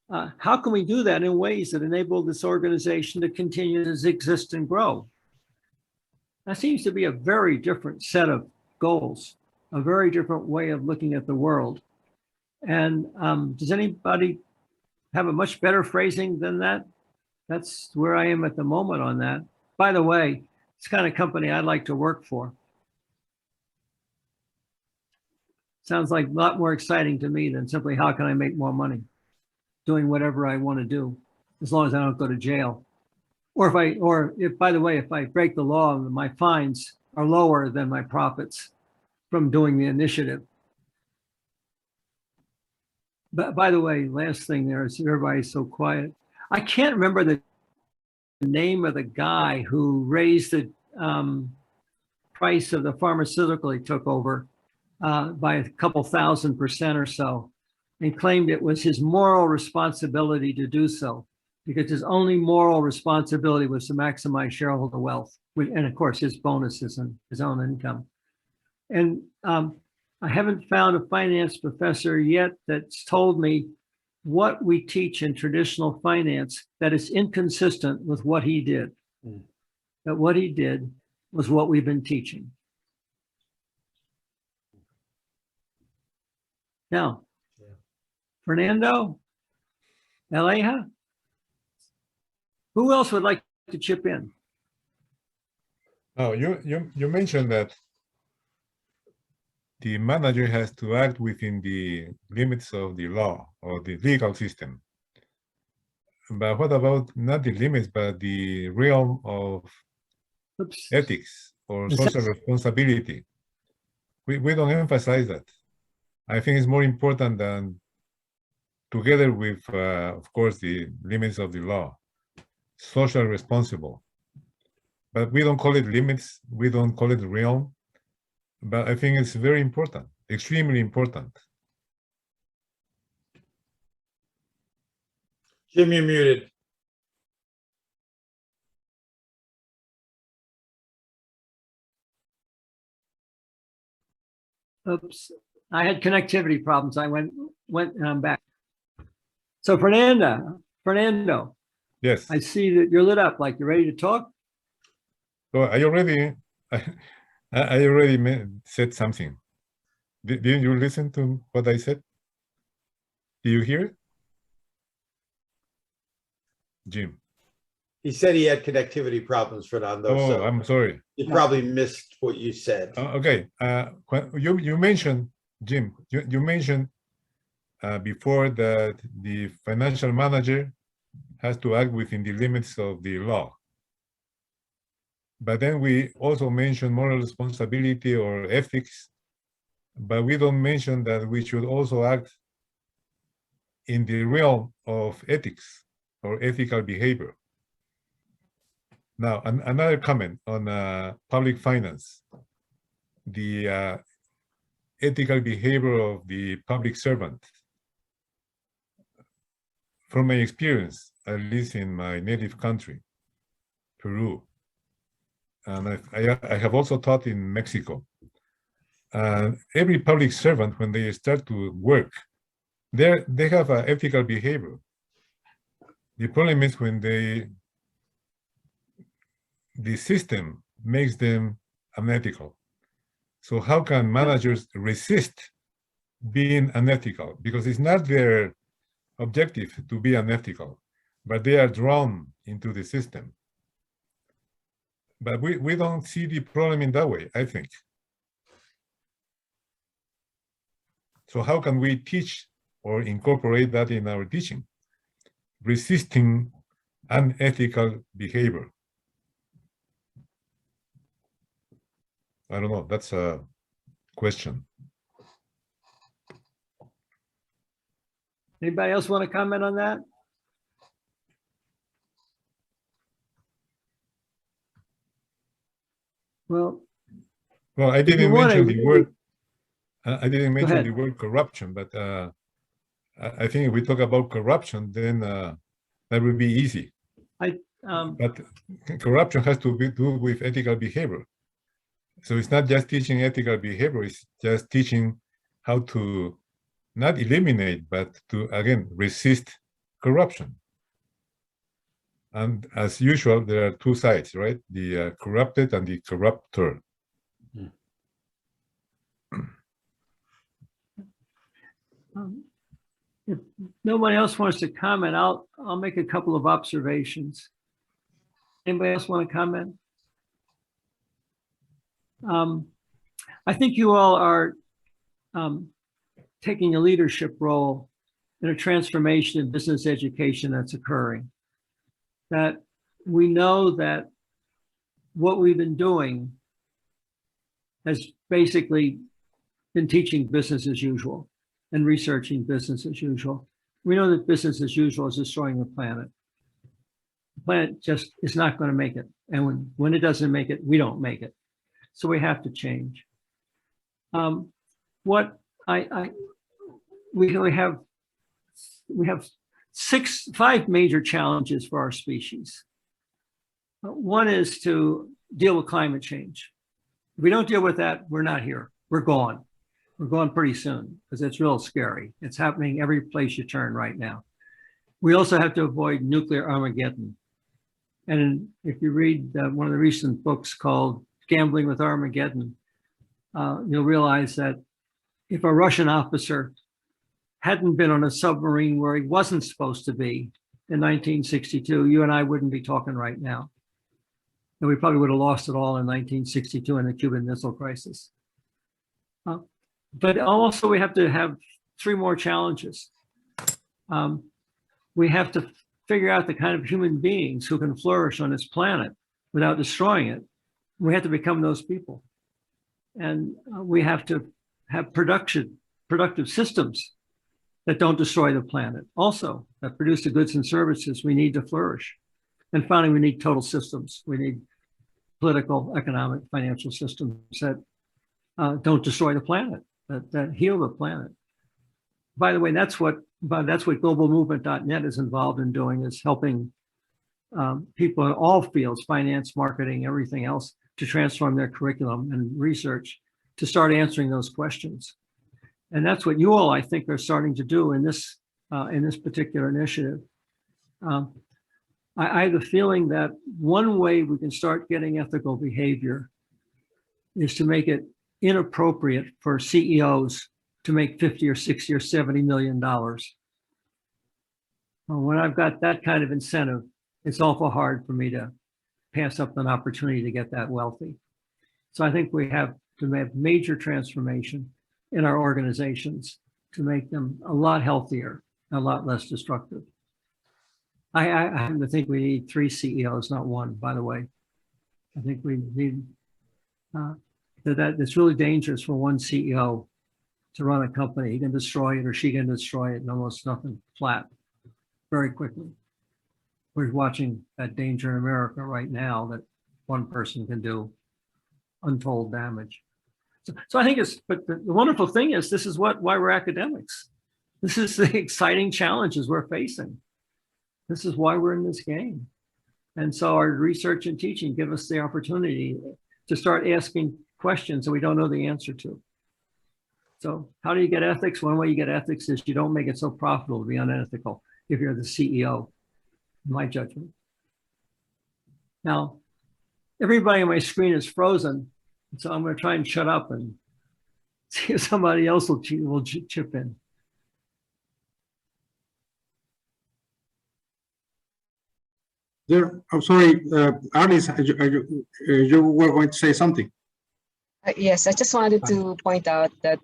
how can we do that in ways that enable this organization to continue to exist and grow? That seems to be a very different set of goals, a very different way of looking at the world. And does anybody have a much better phrasing than that? That's where I am at the moment on that. By the way, it's the kind of company I'd like to work for. Sounds like a lot more exciting to me than simply how can I make more money doing whatever I want to do, as long as I don't go to jail. Or if by the way, if I break the law, my fines are lower than my profits from doing the initiative. But by the way, last thing there is everybody's so quiet. I can't remember the name of the guy who raised the price of the pharmaceutical he took over by a couple thousand% or so, and claimed it was his moral responsibility to do so, because his only moral responsibility was to maximize shareholder wealth, and of course his bonuses and his own income. And I haven't found a finance professor yet that's told me what we teach in traditional finance that is inconsistent with what he did. That what he did was what we've been teaching. Now, Fernando, Aleja, who else would like to chip in? Oh, you mentioned that the manager has to act within the limits of the law or the legal system. But what about not the limits, but the realm of ethics or social responsibility? We don't emphasize that. I think it's more important than, together with, of course, the limits of the law, social responsible. But we don't call it limits, we don't call it realm. But I think it's very important, extremely important. Jim, you're muted. Oops, I had connectivity problems. I went and I'm back. So Fernando. Yes. I see that you're lit up, like you're ready to talk. So I already said something. Didn't you listen to what I said? Do you hear it? Jim. He said he had connectivity problems, Fernando. Oh, so I'm sorry. you probably missed what you said. Okay. You mentioned, Jim, you mentioned before that the financial manager has to act within the limits of the law. But then we also mention moral responsibility or ethics, but we don't mention that we should also act in the realm of ethics or ethical behavior. Now, another comment on public finance. The ethical behavior of the public servant. From my experience, at least in my native country, Peru, and I have also taught in Mexico. Every public servant, when they start to work, they have an ethical behavior. The problem is when the system makes them unethical. So how can managers resist being unethical? Because it's not their objective to be unethical, but they are drawn into the system. But we don't see the problem in that way, I think. So how can we teach or incorporate that in our teaching? Resisting unethical behavior. I don't know, that's a question. Anybody else want to comment on that? Well, I didn't mention the word. I didn't mention the word corruption, but I think if we talk about corruption, then that would be easy. But corruption has to do with ethical behavior. So it's not just teaching ethical behavior, it's just teaching how to not eliminate, but to, again, resist corruption. And as usual, there are two sides, right? The corrupted and the corruptor. If nobody else wants to comment, I'll make a couple of observations. Anybody else want to comment? I think you all are taking a leadership role in a transformation in business education that's occurring. That we know that what we've been doing has basically been teaching business as usual and researching business as usual. We know that business as usual is destroying the planet. The planet just is not going to make it. And when it doesn't make it, we don't make it. So we have to change. We have five major challenges for our species. One is to deal with climate change. If we don't deal with that, we're not here. We're gone. We're going pretty soon because it's real scary. It's happening every place you turn right now. We also have to avoid nuclear Armageddon. And if you read one of the recent books called Gambling with Armageddon, you'll realize that if a Russian officer hadn't been on a submarine where he wasn't supposed to be in 1962, you and I wouldn't be talking right now. And we probably would have lost it all in 1962 in the Cuban Missile Crisis. But also we have to have three more challenges. We have to figure out the kind of human beings who can flourish on this planet without destroying it. We have to become those people. And we have to have productive systems that don't destroy the planet. Also, that produce the goods and services we need to flourish. And finally, we need total systems. We need political, economic, financial systems that don't destroy the planet, that heal the planet. By the way, that's what globalmovement.net is involved in doing, is helping people in all fields, finance, marketing, everything else, to transform their curriculum and research to start answering those questions. And that's what you all, I think, are starting to do in this particular initiative. I have a feeling that one way we can start getting ethical behavior is to make it inappropriate for CEOs to make 50 or 60 or $70 million. When I've got that kind of incentive, it's awful hard for me to pass up an opportunity to get that wealthy. So I think we have to have major transformation in our organizations to make them a lot healthier, a lot less destructive. I happen to think we need 3 CEOs, not 1, by the way. I think we need that it's really dangerous for one CEO to run a company. He can destroy it or she can destroy it and almost nothing flat very quickly. we're watching that danger in America right now that one person can do untold damage. So I think but the wonderful thing is, this is why we're academics. This is the exciting challenges we're facing. This is why we're in this game. And so our research and teaching give us the opportunity to start asking questions that we don't know the answer to. So how do you get ethics? One way you get ethics is you don't make it so profitable to be unethical if you're the CEO, in my judgment. Now, everybody on my screen is frozen, so I'm going to try and shut up and see if somebody else will chip in. I'm sorry, Alice, you were going to say something. Yes, I just wanted to point out that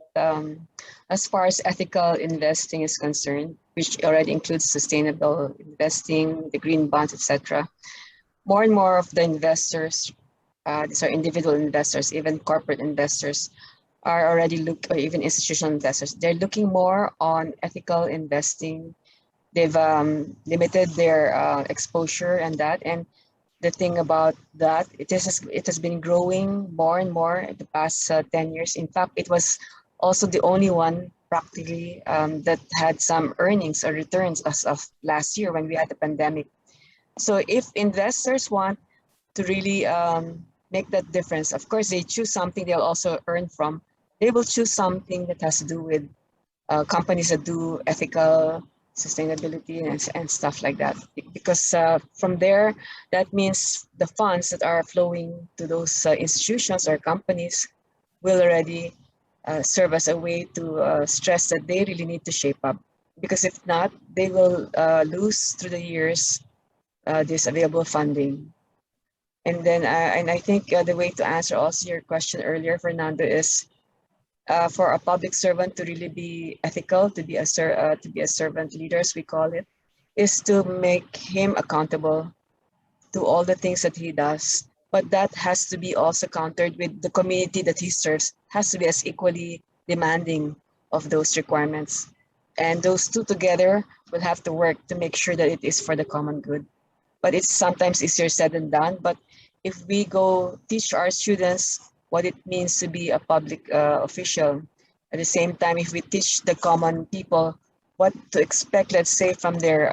as far as ethical investing is concerned, which already includes sustainable investing, the green bonds, etc., more and more of the investors, these are individual investors, even corporate investors, are already or even institutional investors. They're looking more on ethical investing. They've limited their exposure and that. And the thing about that, it has been growing more and more in the past 10 years. In fact, it was also the only one practically that had some earnings or returns as of last year when we had the pandemic. So if investors want to really make that difference, of course, they choose something they'll also earn from. They will choose something that has to do with companies that do ethical sustainability and stuff like that, because from there, that means the funds that are flowing to those institutions or companies will already serve as a way to stress that they really need to shape up, because if not, they will lose through the years this available funding. And then and I think the way to answer also your question earlier, Fernando, is for a public servant to really be ethical, to be a servant leader, as we call it, is to make him accountable to all the things that he does. But that has to be also countered with the community that he serves, has to be as equally demanding of those requirements. And those two together will have to work to make sure that it is for the common good. But it's sometimes easier said than done. But if we go teach our students what it means to be a public official, at the same time, if we teach the common people what to expect, let's say, from their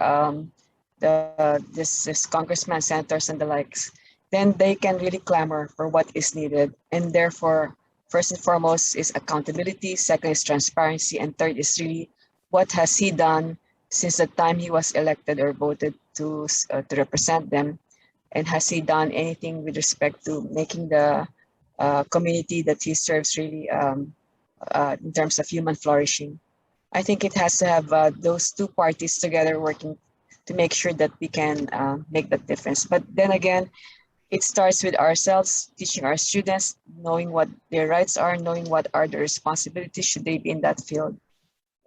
this congressman, senators, and the likes, then they can really clamor for what is needed. And therefore, first and foremost is accountability, second is transparency, and third is really what has he done since the time he was elected or voted to represent them, and has he done anything with respect to making the community that he serves really in terms of human flourishing. I think it has to have those two parties together working to make sure that we can make that difference. But then again, it starts with ourselves, teaching our students, knowing what their rights are, knowing what are the responsibilities should they be in that field.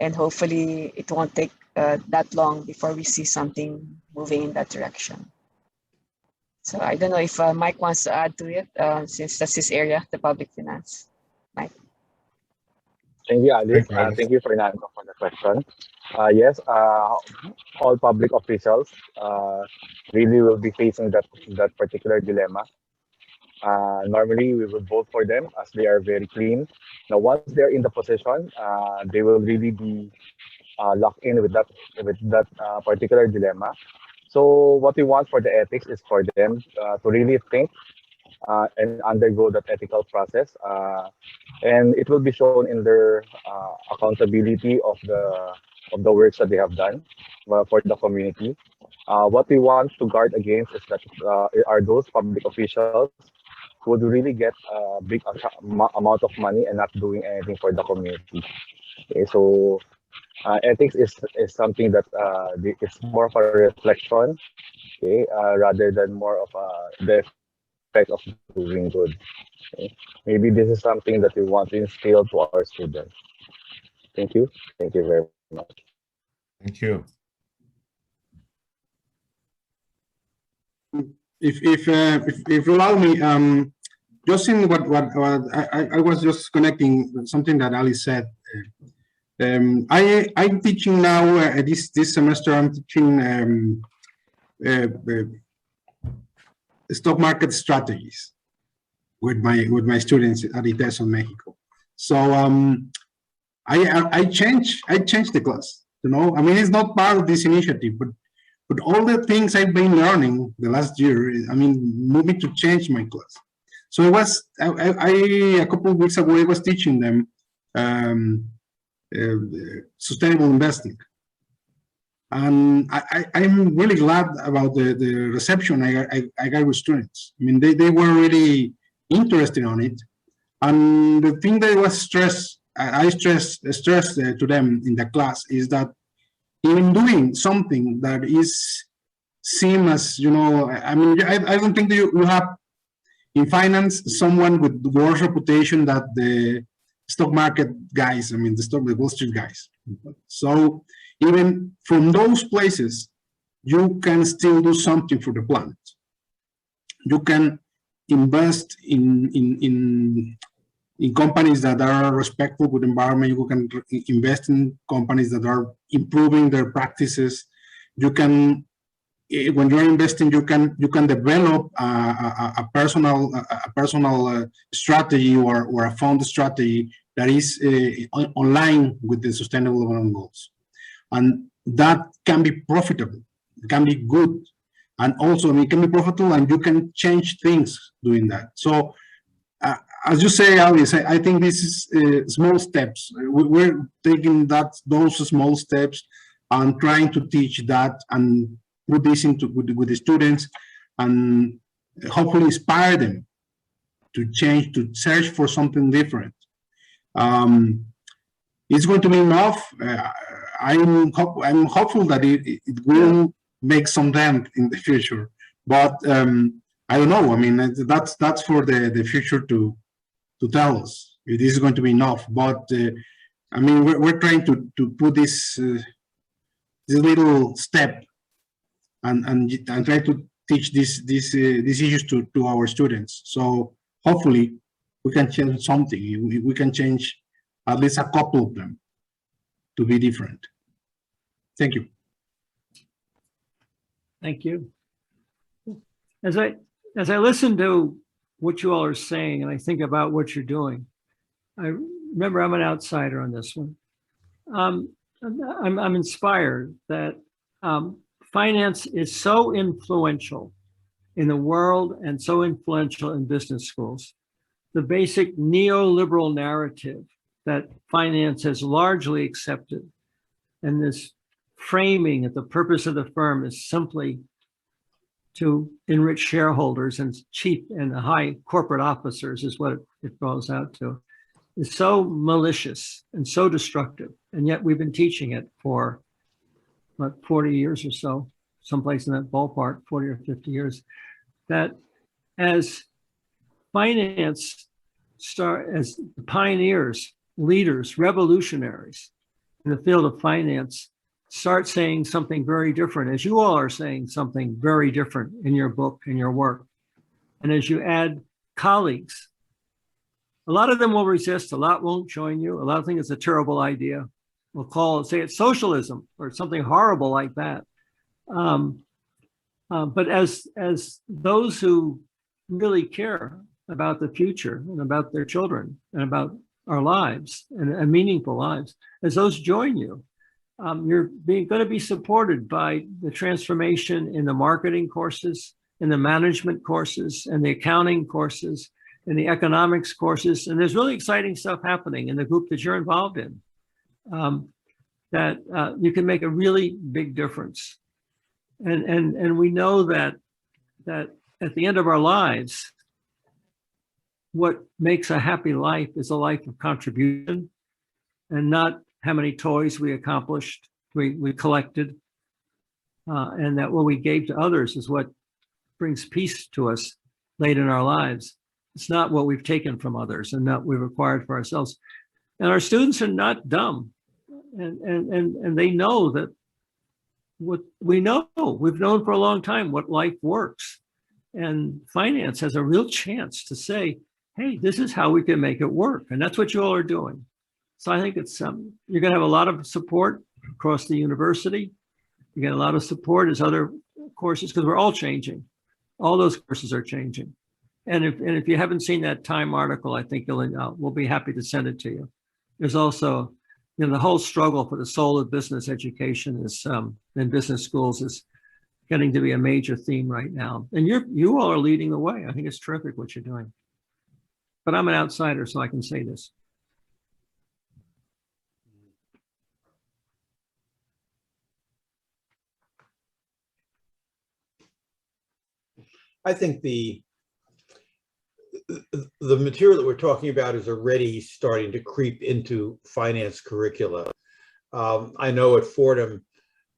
And hopefully it won't take that long before we see something moving in that direction. So I don't know if Mike wants to add to it, since that's his area, the public finance. Mike. Thank you, Alice. Thank you, Alice. Thank you, Fernando, for the question. Yes, all public officials really will be facing that particular dilemma. Normally, we will vote for them as they are very clean. Now, once they're in the position, they will really be locked in with that particular dilemma. So what we want for the ethics is for them to really think and undergo that ethical process, and it will be shown in their accountability of the works that they have done for the community. What we want to guard against is that are those public officials who would really get a big amount of money and not doing anything for the community. Okay, so ethics is something that it's more of a reflection, okay, rather than more of the effect of doing good. Okay? Maybe this is something that we want to instill to our students. Thank you. Thank you very much. Thank you. If you allow me, just in what I was just connecting something that Alice said. I'm teaching now this semester. I'm teaching stock market strategies with my students at ITESO Mexico. So I changed the class. You know, I mean, it's not part of this initiative, but all the things I've been learning the last year, I mean, moved me to change my class. So a couple of weeks ago, I was teaching them sustainable investing. And I'm really glad about the reception I got with students. I mean, they were really interested on it. And the thing that was stressed to them in the class is that even doing something that is seen as, you know, I mean, I don't think that you have in finance someone with worse reputation than the stock market guys, I mean, the Wall Street guys. So even from those places, you can still do something for the planet. You can invest in companies that are respectful with the environment. You can invest in companies that are improving their practices. You can, when you're investing, you can develop a personal strategy or a fund strategy that is online with the sustainable development goals, and that can be profitable. It can be good, and also, I mean, it can be profitable, and you can change things doing that. So, as you say, Alice, I think this is small steps. We're taking those small steps and trying to teach that and put this into with the students, and hopefully inspire them to change, to search for something different. It's going to be enough. I'm hopeful that it will make some dent in the future, but I don't know. I mean, that's for the future to tell us if this is going to be enough. But I mean, we're trying to put this little step and try to teach these issues to our students. So hopefully we can change something. We can change at least a couple of them to be different. Thank you. Thank you. As I listen to what you all are saying, and I think about what you're doing, I remember I'm an outsider on this one. I'm inspired that finance is so influential in the world and so influential in business schools. The basic neoliberal narrative that finance has largely accepted, and this framing that the purpose of the firm is simply to enrich shareholders and chief and high corporate officers is what it boils out to, is so malicious and so destructive. And yet we've been teaching it for, what, 40 years or so, someplace in that ballpark, 40 or 50 years, that as finance as pioneers, leaders, revolutionaries in the field of finance start saying something very different, as you all are saying something very different in your book and your work. And as you add colleagues, a lot of them will resist, a lot won't join you, a lot think it's a terrible idea. We'll say it's socialism or something horrible like that. But as those who really care about the future and about their children and about our lives and meaningful lives, as those join you, you're going to be supported by the transformation in the marketing courses, in the management courses, and the accounting courses, and the economics courses. And there's really exciting stuff happening in the group that you're involved in, that you can make a really big difference. And we know that at the end of our lives, what makes a happy life is a life of contribution, and not how many toys we accomplished, we collected, and that what we gave to others is what brings peace to us late in our lives. It's not what we've taken from others and not what we've acquired for ourselves. And our students are not dumb, and they know that what we know, we've known for a long time what life works. And finance has a real chance to say, hey, this is how we can make it work. And that's what you all are doing. So I think it's you're going to have a lot of support across the university. You get a lot of support as other courses, because we're all changing. All those courses are changing. And if you haven't seen that Time article, I think we'll be happy to send it to you. There's also, the whole struggle for the soul of business education is in business schools is getting to be a major theme right now. And you all are leading the way. I think it's terrific what you're doing. But I'm an outsider, so I can say this. I think the material that we're talking about is already starting to creep into finance curricula. I know at Fordham,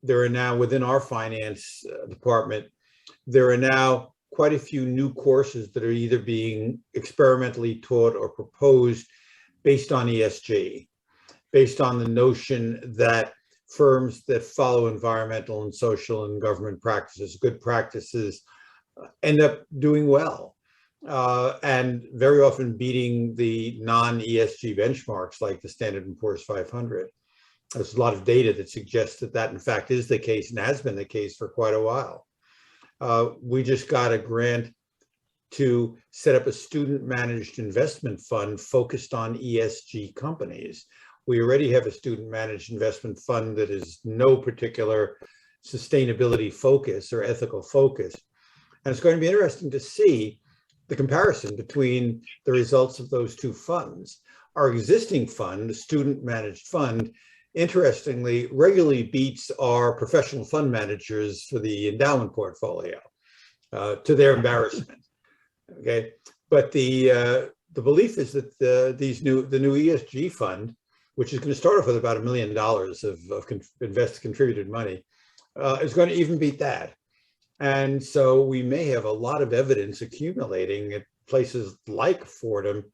there are now within our finance department, there are now quite a few new courses that are either being experimentally taught or proposed based on ESG, based on the notion that firms that follow environmental and social and government practices, good practices, end up doing well, and very often beating the non-ESG benchmarks like the Standard & Poor's 500. There's a lot of data that suggests that that in fact is the case and has been the case for quite a while. We just got a grant to set up a student-managed investment fund focused on ESG companies. We already have a student-managed investment fund that is no particular sustainability focus or ethical focus. And it's going to be interesting to see the comparison between the results of those two funds. Our existing fund, the student-managed fund, interestingly, regularly beats our professional fund managers for the endowment portfolio, to their embarrassment. Okay, but the belief is that the new ESG fund, which is going to start off with about $1 million of contributed money, is going to even beat that. And so we may have a lot of evidence accumulating at places like Fordham,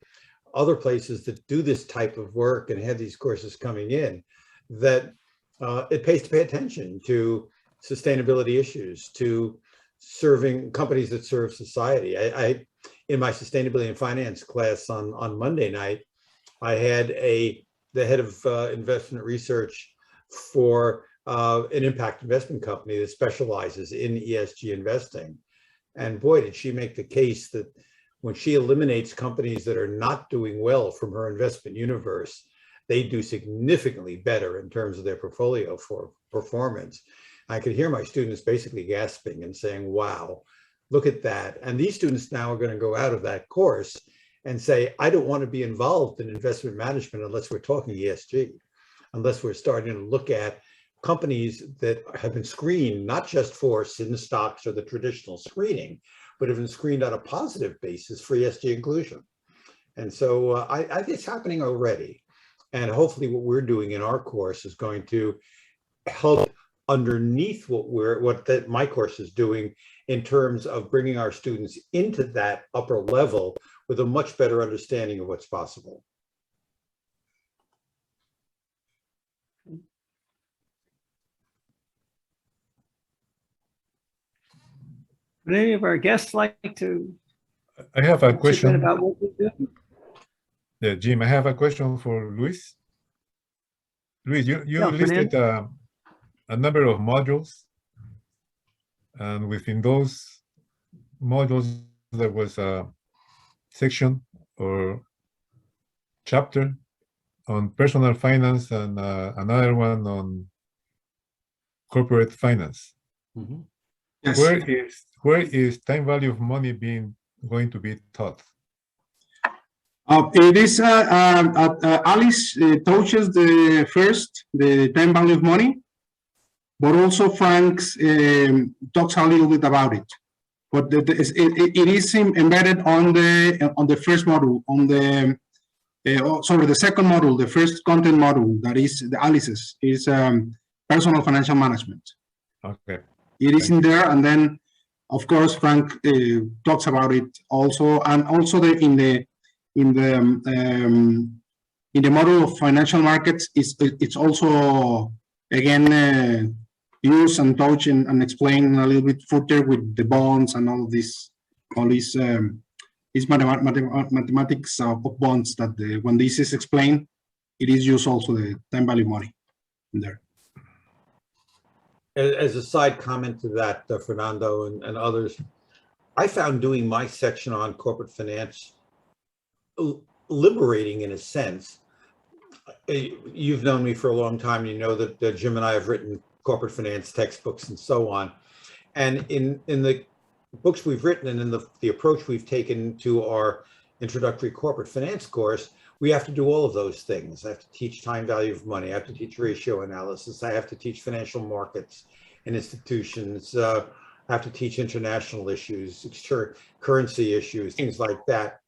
other places that do this type of work and have these courses coming in, that it pays to pay attention to sustainability issues, to serving companies that serve society. I in my sustainability and finance class on Monday night, I had the head of investment research for an impact investment company that specializes in ESG investing. And boy, did she make the case that when she eliminates companies that are not doing well from her investment universe, they do significantly better in terms of their portfolio for performance. I could hear my students basically gasping and saying, wow, look at that. And these students now are going to go out of that course and say, I don't want to be involved in investment management unless we're talking ESG, unless we're starting to look at companies that have been screened, not just for sin stocks or the traditional screening, but have been screened on a positive basis for ESG inclusion. And so I think it's happening already. And hopefully what we're doing in our course is going to help underneath what my course is doing in terms of bringing our students into that upper level with a much better understanding of what's possible. Would any of our guests like to? I have a question about what we do? Yeah, Jim, I have a question for Luis. Luis, you listed a number of modules, and within those modules, there was a section or chapter on personal finance and another one on corporate finance. Mm-hmm. Yes. Where is time value of money going to be taught? It is Alice touches the time value of money, but also Frank talks a little bit about it. But it is embedded on the first module, on the the second module, the first content module, that is the Alice's, is personal financial management. Okay. It is in there, and then of course Frank talks about it also, and also in the model of financial markets, it's also again used and touched and explained a little bit further with the bonds and all this mathematics of bonds, that when this is explained, it is used also the time value money in there. As a side comment to that, Fernando and others, I found doing my section on corporate finance liberating in a sense. You've known me for a long time. You know that Jim and I have written corporate finance textbooks and so on. And in the books we've written and in the approach we've taken to our introductory corporate finance course, we have to do all of those things. I have to teach time value of money. I have to teach ratio analysis. I have to teach financial markets and institutions. I have to teach international issues, currency issues, things like that.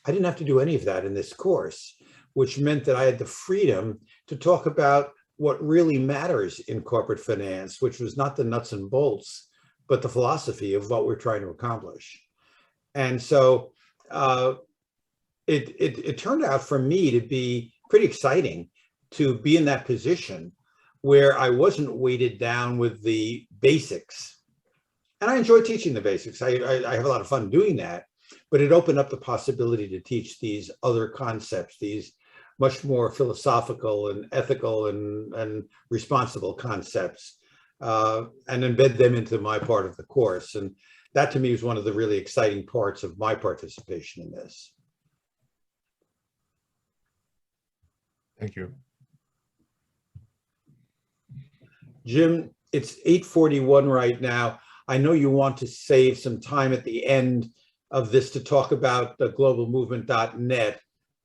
I didn't have to do any of that in this course, which meant that I had the freedom to talk about what really matters in corporate finance, which was not the nuts and bolts, but the philosophy of what we're trying to accomplish. And so it turned out for me to be pretty exciting to be in that position where I wasn't weighted down with the basics. And I enjoy teaching the basics. I have a lot of fun doing that, but it opened up the possibility to teach these other concepts, these much more philosophical and ethical and responsible concepts, and embed them into my part of the course. And that to me was one of the really exciting parts of my participation in this. Thank you. Jim, it's 8:41 right now. I know you want to save some time at the end of this to talk about the globalmovement.net.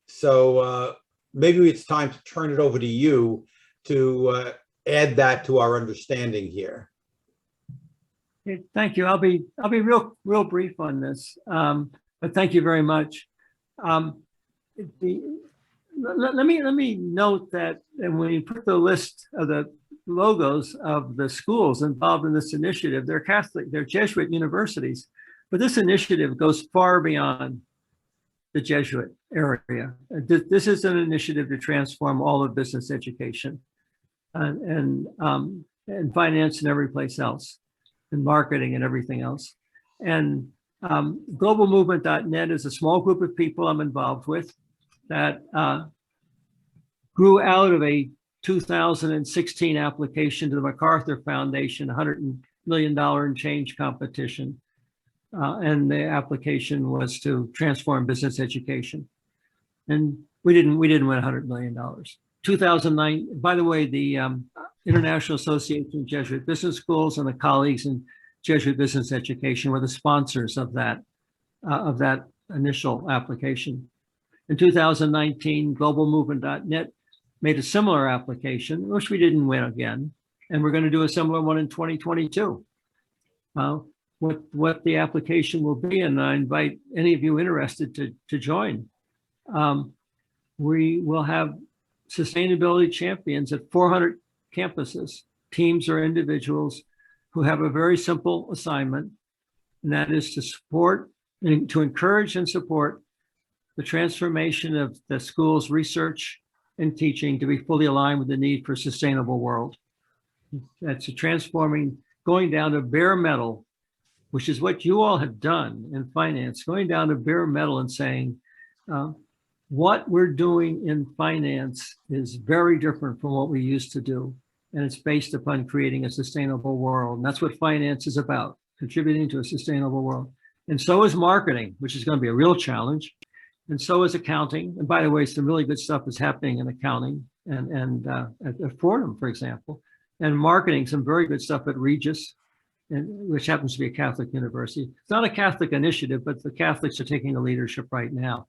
So maybe it's time to turn it over to you to add that to our understanding here. Okay, thank you. I'll be real brief on this, but thank you very much. Let me note that when you put the list of the logos of the schools involved in this initiative, they're Catholic, they're Jesuit universities, but this initiative goes far beyond the Jesuit area. This is an initiative to transform all of business education and finance and every place else, and marketing and everything else. And globalmovement.net is a small group of people I'm involved with that grew out of a 2016 application to the MacArthur Foundation, $100 million and change competition. And the application was to transform business education. And we didn't win $100 million. 2009, by the way, the International Association of Jesuit Business Schools and the colleagues in Jesuit Business Education were the sponsors of that initial application. In 2019, globalmovement.net made a similar application, which we didn't win again. And we're going to do a similar one in 2022. What the application will be, and I invite any of you interested to join. We will have sustainability champions at 400 campuses, teams or individuals who have a very simple assignment, and that is to support and to encourage and support the transformation of the school's research and teaching to be fully aligned with the need for a sustainable world. That's transforming, going down to bare metal, which is what you all have done in finance, going down to bare metal and saying, what we're doing in finance is very different from what we used to do. And it's based upon creating a sustainable world. And that's what finance is about, contributing to a sustainable world. And so is marketing, which is going to be a real challenge. And so is accounting. And by the way, some really good stuff is happening in accounting and at Fordham, for example. And marketing, some very good stuff at Regis, which happens to be a Catholic university. It's not a Catholic initiative, but the Catholics are taking the leadership right now,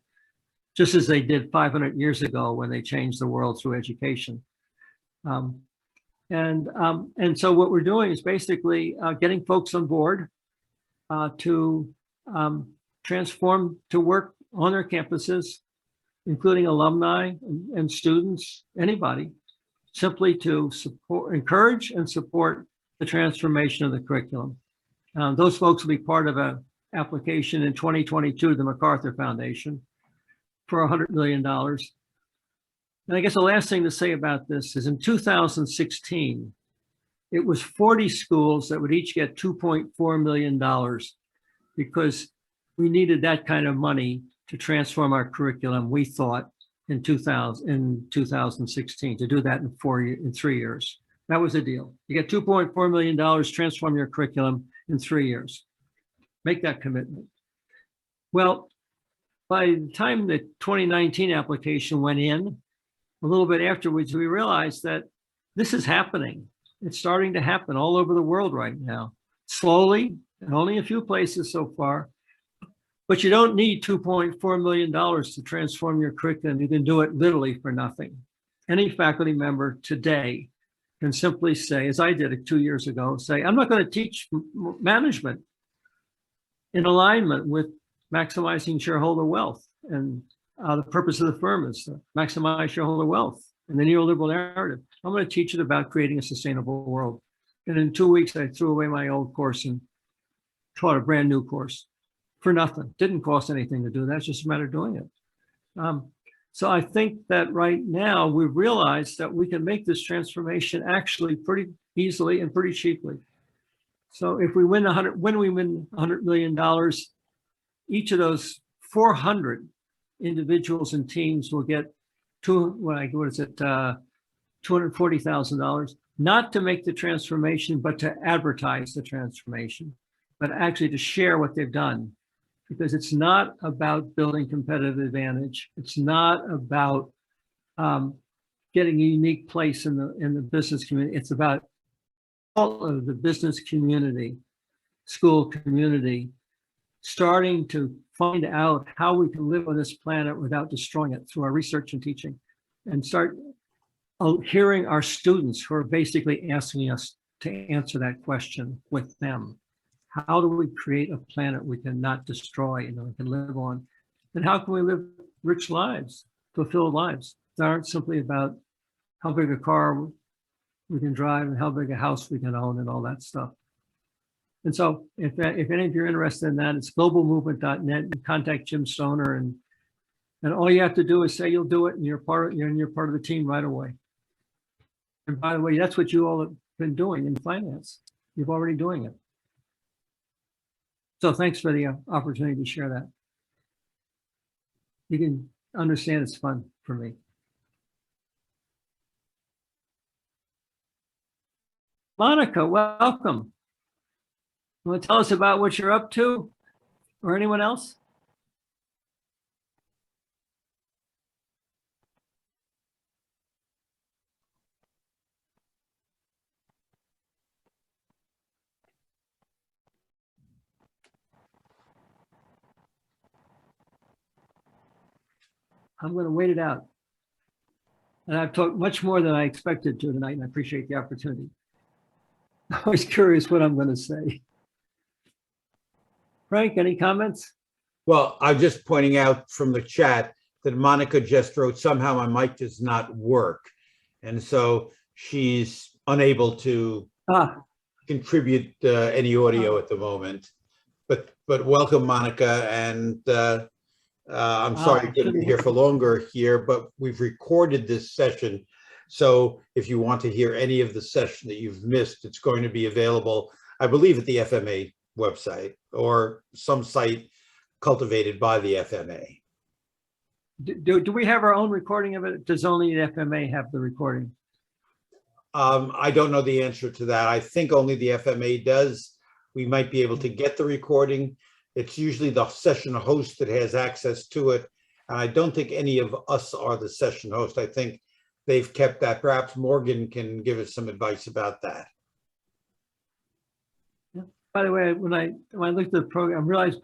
just as they did 500 years ago when they changed the world through education. And so what we're doing is basically getting folks on board to transform, to work on their campuses, including alumni and students, anybody, simply to support, encourage and support the transformation of the curriculum. Those folks will be part of an application in 2022 to the MacArthur Foundation for $100 million. And I guess the last thing to say about this is in 2016, it was 40 schools that would each get $2.4 million because we needed that kind of money to transform our curriculum, we thought, in 2016, to do that in 3 years. That was the deal. You get $2.4 million, transform your curriculum in 3 years. Make that commitment. Well, by the time the 2019 application went in, a little bit afterwards, we realized that this is happening. It's starting to happen all over the world right now. Slowly, and only a few places so far. But you don't need $2.4 million to transform your curriculum. You can do it literally for nothing. Any faculty member today can simply say, as I did it 2 years ago, say, I'm not going to teach management in alignment with maximizing shareholder wealth. And the purpose of the firm is to maximize shareholder wealth and the neoliberal narrative. I'm going to teach it about creating a sustainable world. And in 2 weeks, I threw away my old course and taught a brand new course for nothing. Didn't cost anything to do that. It's just a matter of doing it. So I think that right now we've realized that we can make this transformation actually pretty easily and pretty cheaply. So if we win when we win $100 million, each of those 400 individuals and teams will get $240,000, not to make the transformation, but to advertise the transformation, but actually to share what they've done. Because it's not about building competitive advantage. It's not about getting a unique place in the business community. It's about all of the business community, school community, starting to find out how we can live on this planet without destroying it through our research and teaching, and start hearing our students who are basically asking us to answer that question with them. How do we create a planet we cannot destroy and we can live on? And how can we live rich lives, fulfilled lives that aren't simply about how big a car we can drive and how big a house we can own and all that stuff. And so if any of you are interested in that, it's globalmovement.net. You contact Jim Stoner, and all you have to do is say you'll do it, and you're part of the team right away. And by the way, that's what you all have been doing in finance. You're already doing it. So thanks for the opportunity to share that. You can understand it's fun for me. Monica, welcome. You want to tell us about what you're up to, or anyone else? I'm going to wait it out. And I've talked much more than I expected to tonight, and I appreciate the opportunity. I'm always curious what I'm going to say. Frank, any comments? Well, I'm just pointing out from the chat that Monica just wrote, somehow my mic does not work. And so she's unable to contribute any audio at the moment. But welcome, Monica. And I'm sorry you couldn't be here for longer here, but we've recorded this session. So if you want to hear any of the session that you've missed, it's going to be available, I believe, at the FMA website or some site cultivated by the FMA. Do we have our own recording of it? Does only the FMA have the recording? I don't know the answer to that. I think only the FMA does. We might be able to get the recording. It's usually the session host that has access to it. And I don't think any of us are the session host. I think they've kept that. Perhaps Morgan can give us some advice about that. By the way, when I looked at the program, I realized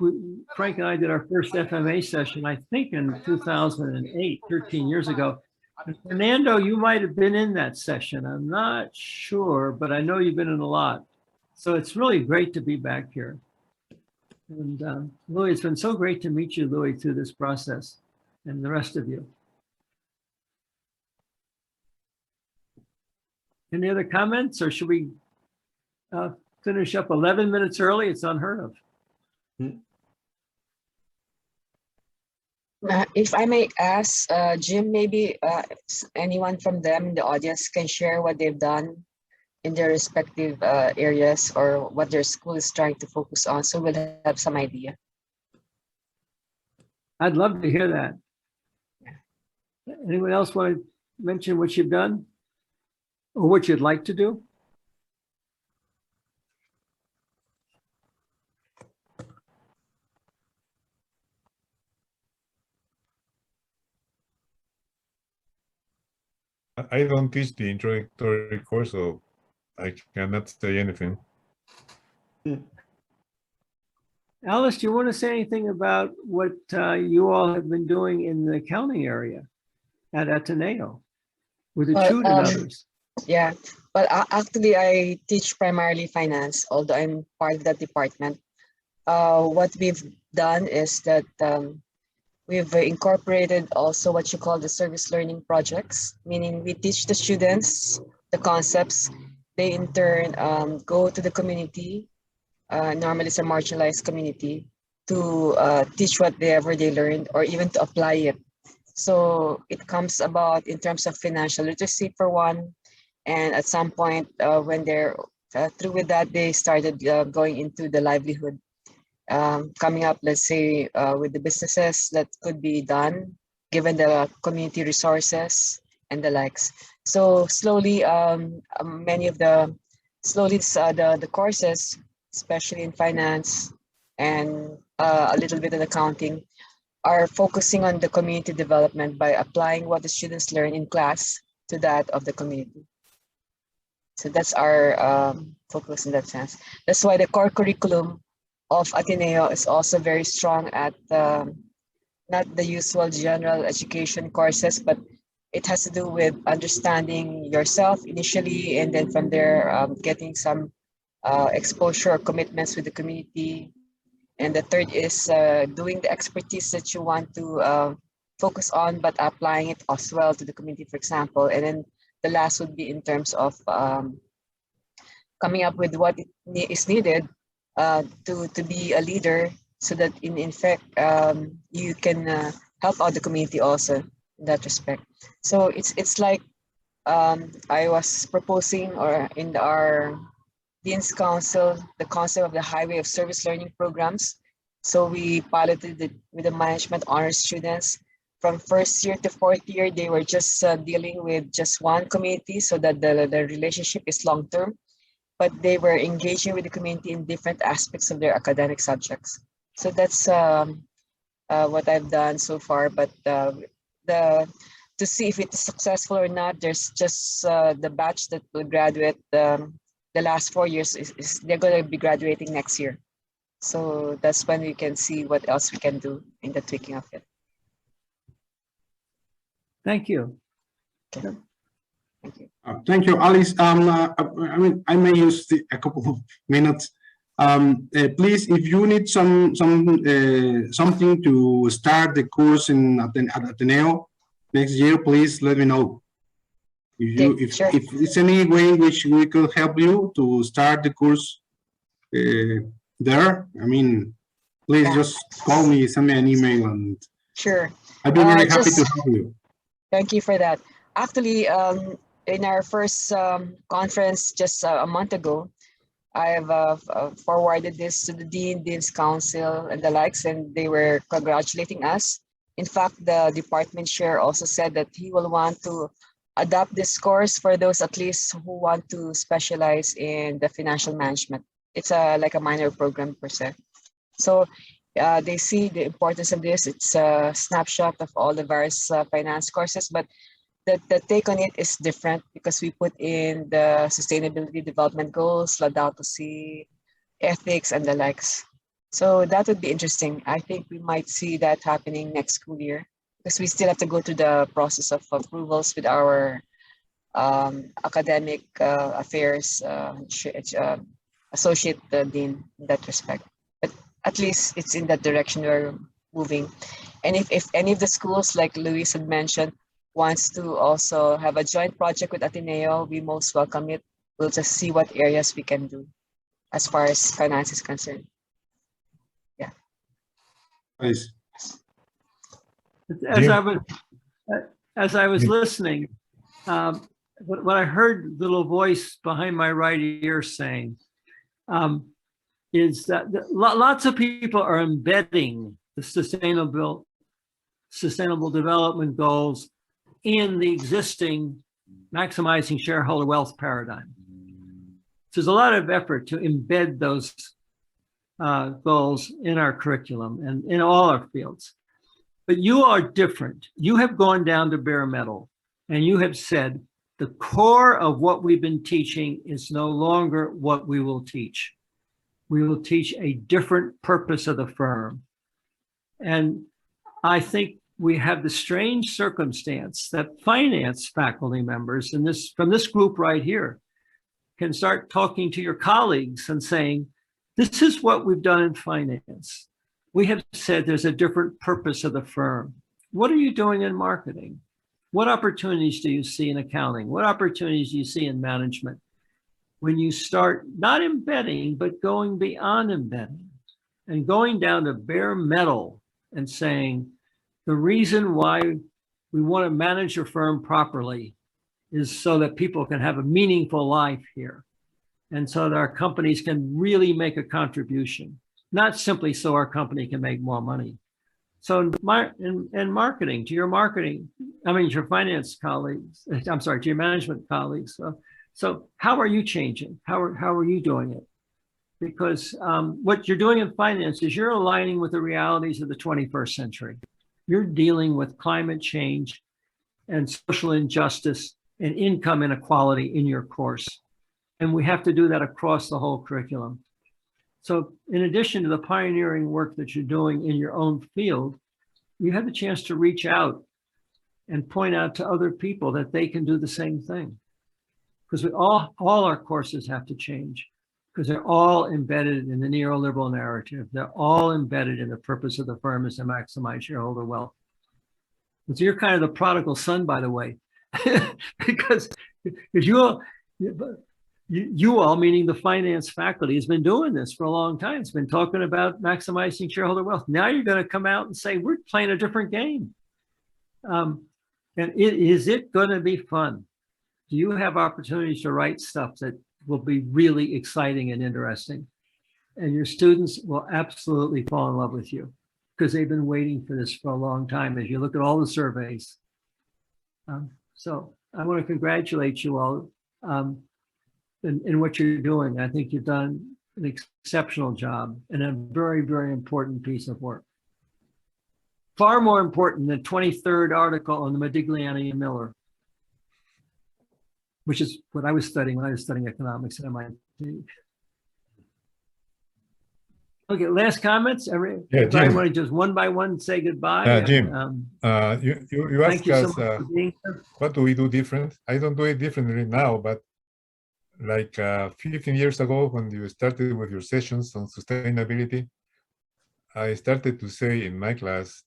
Frank and I did our first FMA session, I think in 2008, 13 years ago. And Fernando, you might have been in that session. I'm not sure, but I know you've been in a lot. So it's really great to be back here. And Louis, it's been so great to meet you, Louis, through this process, and the rest of you. Any other comments, or should we finish up 11 minutes early? It's unheard of. If I may ask, Jim, maybe anyone from them in the audience can share what they've done in their respective areas or what their school is trying to focus on, so we'll have some idea. I'd love to hear that. Anyone else want to mention what you've done? or what you'd like to do? I don't teach the introductory course, so I cannot say anything. Alice, do you want to say anything about what you all have been doing in the accounting area at Ateneo with the Chute and others? Yeah, but actually I teach primarily finance, although I'm part of that department. What we've done is that we've incorporated also what you call the service learning projects, meaning we teach the students the concepts. They in turn go to the community, normally it's a marginalized community, to teach whatever they learned or even to apply it. So it comes about in terms of financial literacy for one, and at some point when they're through with that, they started going into the livelihood. Coming up, let's say, with the businesses that could be done, given the community resources and the likes. So slowly, many of the courses, especially in finance and a little bit in accounting, are focusing on the community development by applying what the students learn in class to that of the community. So that's our focus in that sense. That's why the core curriculum of Ateneo is also very strong at not the usual general education courses, but it has to do with understanding yourself initially, and then from there getting some exposure or commitments with the community. And the third is doing the expertise that you want to focus on, but applying it as well to the community, for example. And then the last would be in terms of coming up with what is needed to be a leader, so that in fact you can help out the community also in that respect. So it's like I was proposing, or in our Dean's Council, the concept of the highway of service learning programs. So we piloted it with the management honors students. From first year to fourth year, they were just dealing with just one community, so that the relationship is long term. But they were engaging with the community in different aspects of their academic subjects. So that's what I've done so far. But to see if it's successful or not, there's just the batch that will graduate the last 4 years is they're going to be graduating next year. So that's when we can see what else we can do in the tweaking of it. Thank you. Okay. Thank you. Thank you, Alice. I mean, I may use a couple of minutes. Please, if you need something to start the course at Ateneo next year, please let me know. If it's any way in which we could help you to start the course there, I mean, please just call me, send me an email, and sure, I'd be very happy to help you. Thank you for that. Actually, in our first conference just a month ago, I have forwarded this to the Dean's Council and the likes, and they were congratulating us. In fact, the department chair also said that he will want to adopt this course for those at least who want to specialize in the financial management. It's like a minor program per se. So they see the importance of this. It's a snapshot of all the various finance courses, but the take on it is different because we put in the sustainability development goals, Laudato Si, ethics, and the likes. So that would be interesting. I think we might see that happening next school year, because we still have to go through the process of approvals with our academic affairs associate dean in that respect. But at least it's in that direction we're moving. And if any of the schools, like Luís had mentioned, wants to also have a joint project with Ateneo, we most welcome it. We'll just see what areas we can do as far as finance is concerned. Yeah. Nice. As I was listening, what I heard the little voice behind my right ear saying is that lots of people are embedding the sustainable development goals in the existing maximizing shareholder wealth paradigm. So there's a lot of effort to embed those goals in our curriculum and in all our fields. But you are different. You have gone down to bare metal and you have said the core of what we've been teaching is no longer what we will teach. We will teach a different purpose of the firm. And I think we have the strange circumstance that finance faculty members from this group right here can start talking to your colleagues and saying, this is what we've done in finance. We have said there's a different purpose of the firm. What are you doing in marketing? What opportunities do you see in accounting? What opportunities do you see in management? When you start not embedding, but going beyond embedding and going down to bare metal and saying, the reason why we want to manage your firm properly is so that people can have a meaningful life here. And so that our companies can really make a contribution, not simply so our company can make more money. So in marketing, to your finance colleagues, I'm sorry, to your management colleagues. So how are you changing? How are you doing it? Because what you're doing in finance is you're aligning with the realities of the 21st century. You're dealing with climate change and social injustice and income inequality in your course. And we have to do that across the whole curriculum. So in addition to the pioneering work that you're doing in your own field, you have the chance to reach out and point out to other people that they can do the same thing. Because all our courses have to change, because they're all embedded in the neoliberal narrative. They're all embedded in the purpose of the firm is to maximize shareholder wealth. And so you're kind of the prodigal son, by the way, because you all, meaning the finance faculty, has been doing this for a long time. It's been talking about maximizing shareholder wealth. Now you're going to come out and say, we're playing a different game. And is it going to be fun? Do you have opportunities to write stuff that will be really exciting and interesting? And your students will absolutely fall in love with you because they've been waiting for this for a long time as you look at all the surveys. So I want to congratulate you all in what you're doing. I think you've done an exceptional job and a very, very important piece of work. Far more important than the 23rd article on the Modigliani and Miller, which is what I was studying when I was studying economics at MIT. Okay, last comments? Everybody want to just one by one say goodbye? Jim, you asked us, what do we do different? I don't do it differently now, but like 15 years ago, when you started with your sessions on sustainability, I started to say in my class,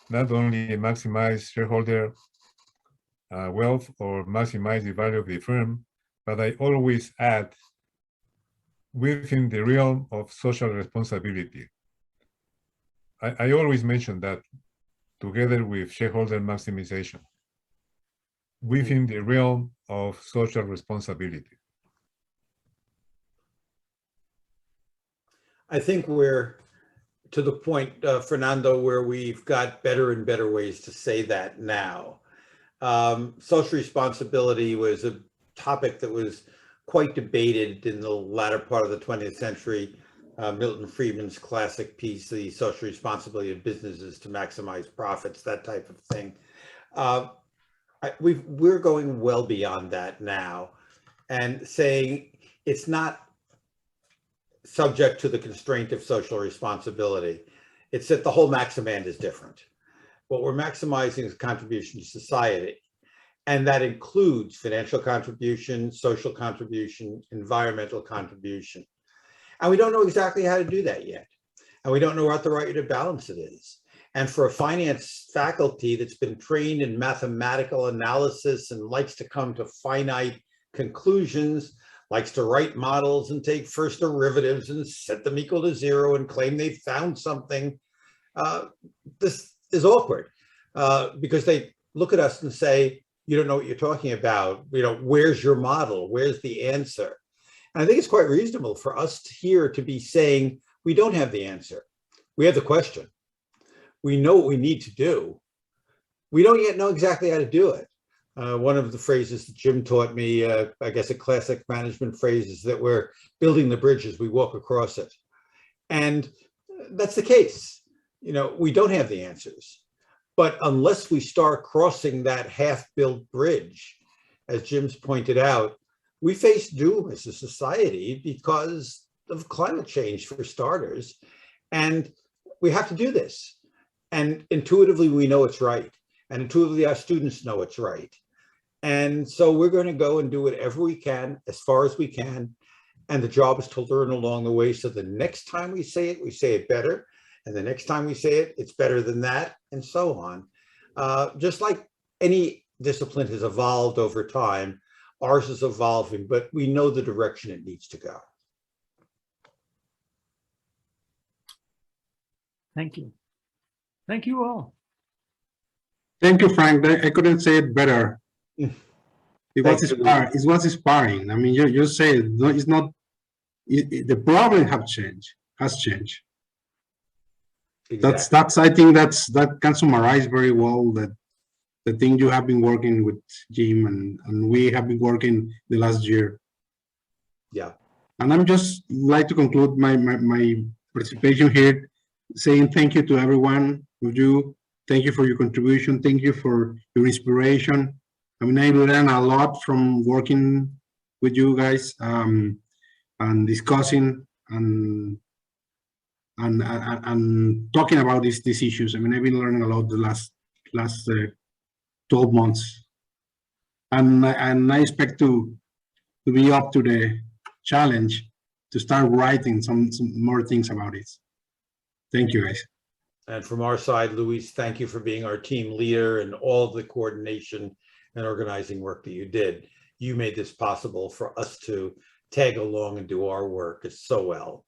not only maximize shareholder wealth or maximize the value of the firm, but I always add within the realm of social responsibility. I always mention that together with shareholder maximization within the realm of social responsibility. I think we're to the point, Fernando, where we've got better and better ways to say that now. Social responsibility was a topic that was quite debated in the latter part of the 20th century. Milton Friedman's classic piece, The Social Responsibility of Businesses to Maximize Profits, that type of thing. We're going well beyond that now and saying it's not subject to the constraint of social responsibility. It's that the whole maximand is different. What we're maximizing is contribution to society. And that includes financial contribution, social contribution, environmental contribution. And we don't know exactly how to do that yet. And we don't know what the right way to balance it is. And for a finance faculty that's been trained in mathematical analysis and likes to come to finite conclusions, likes to write models and take first derivatives and set them equal to zero and claim they found something, this is awkward because they look at us and say, you don't know what you're talking about. You know, where's your model? Where's the answer? And I think it's quite reasonable for us here to be saying, we don't have the answer. We have the question. We know what we need to do. We don't yet know exactly how to do it. One of the phrases that Jim taught me, I guess a classic management phrase, is that we're building the bridge as we walk across it. And that's the case. You know, we don't have the answers, but unless we start crossing that half-built bridge, as Jim's pointed out, we face doom as a society because of climate change, for starters. And we have to do this. And intuitively, we know it's right. And intuitively, our students know it's right. And so we're going to go and do whatever we can, as far as we can. And the job is to learn along the way. So the next time we say it better. And the next time we say it, it's better than that, and so on. Just like any discipline has evolved over time, ours is evolving, but we know the direction it needs to go. Thank you. Thank you all. Thank you, Frank. I couldn't say it better. It was Thank you. inspiring. It was inspiring. I mean, you say it. No, it's not. The problem has changed. Exactly. That's. I think that can summarize very well that the thing you have been working with Jim and we have been working the last year. Yeah. And I'm just like to conclude my participation here, saying thank you to everyone of you. Thank you for your contribution. Thank you for your inspiration. I mean, I learned a lot from working with you guys and discussing and talking about these issues. I mean, I've been learning a lot the last 12 months, and I expect to be up to the challenge to start writing some more things about it. Thank you, guys. And from our side, Luís, thank you for being our team leader and all of the coordination and organizing work that you did. You made this possible for us to tag along and do our work so well.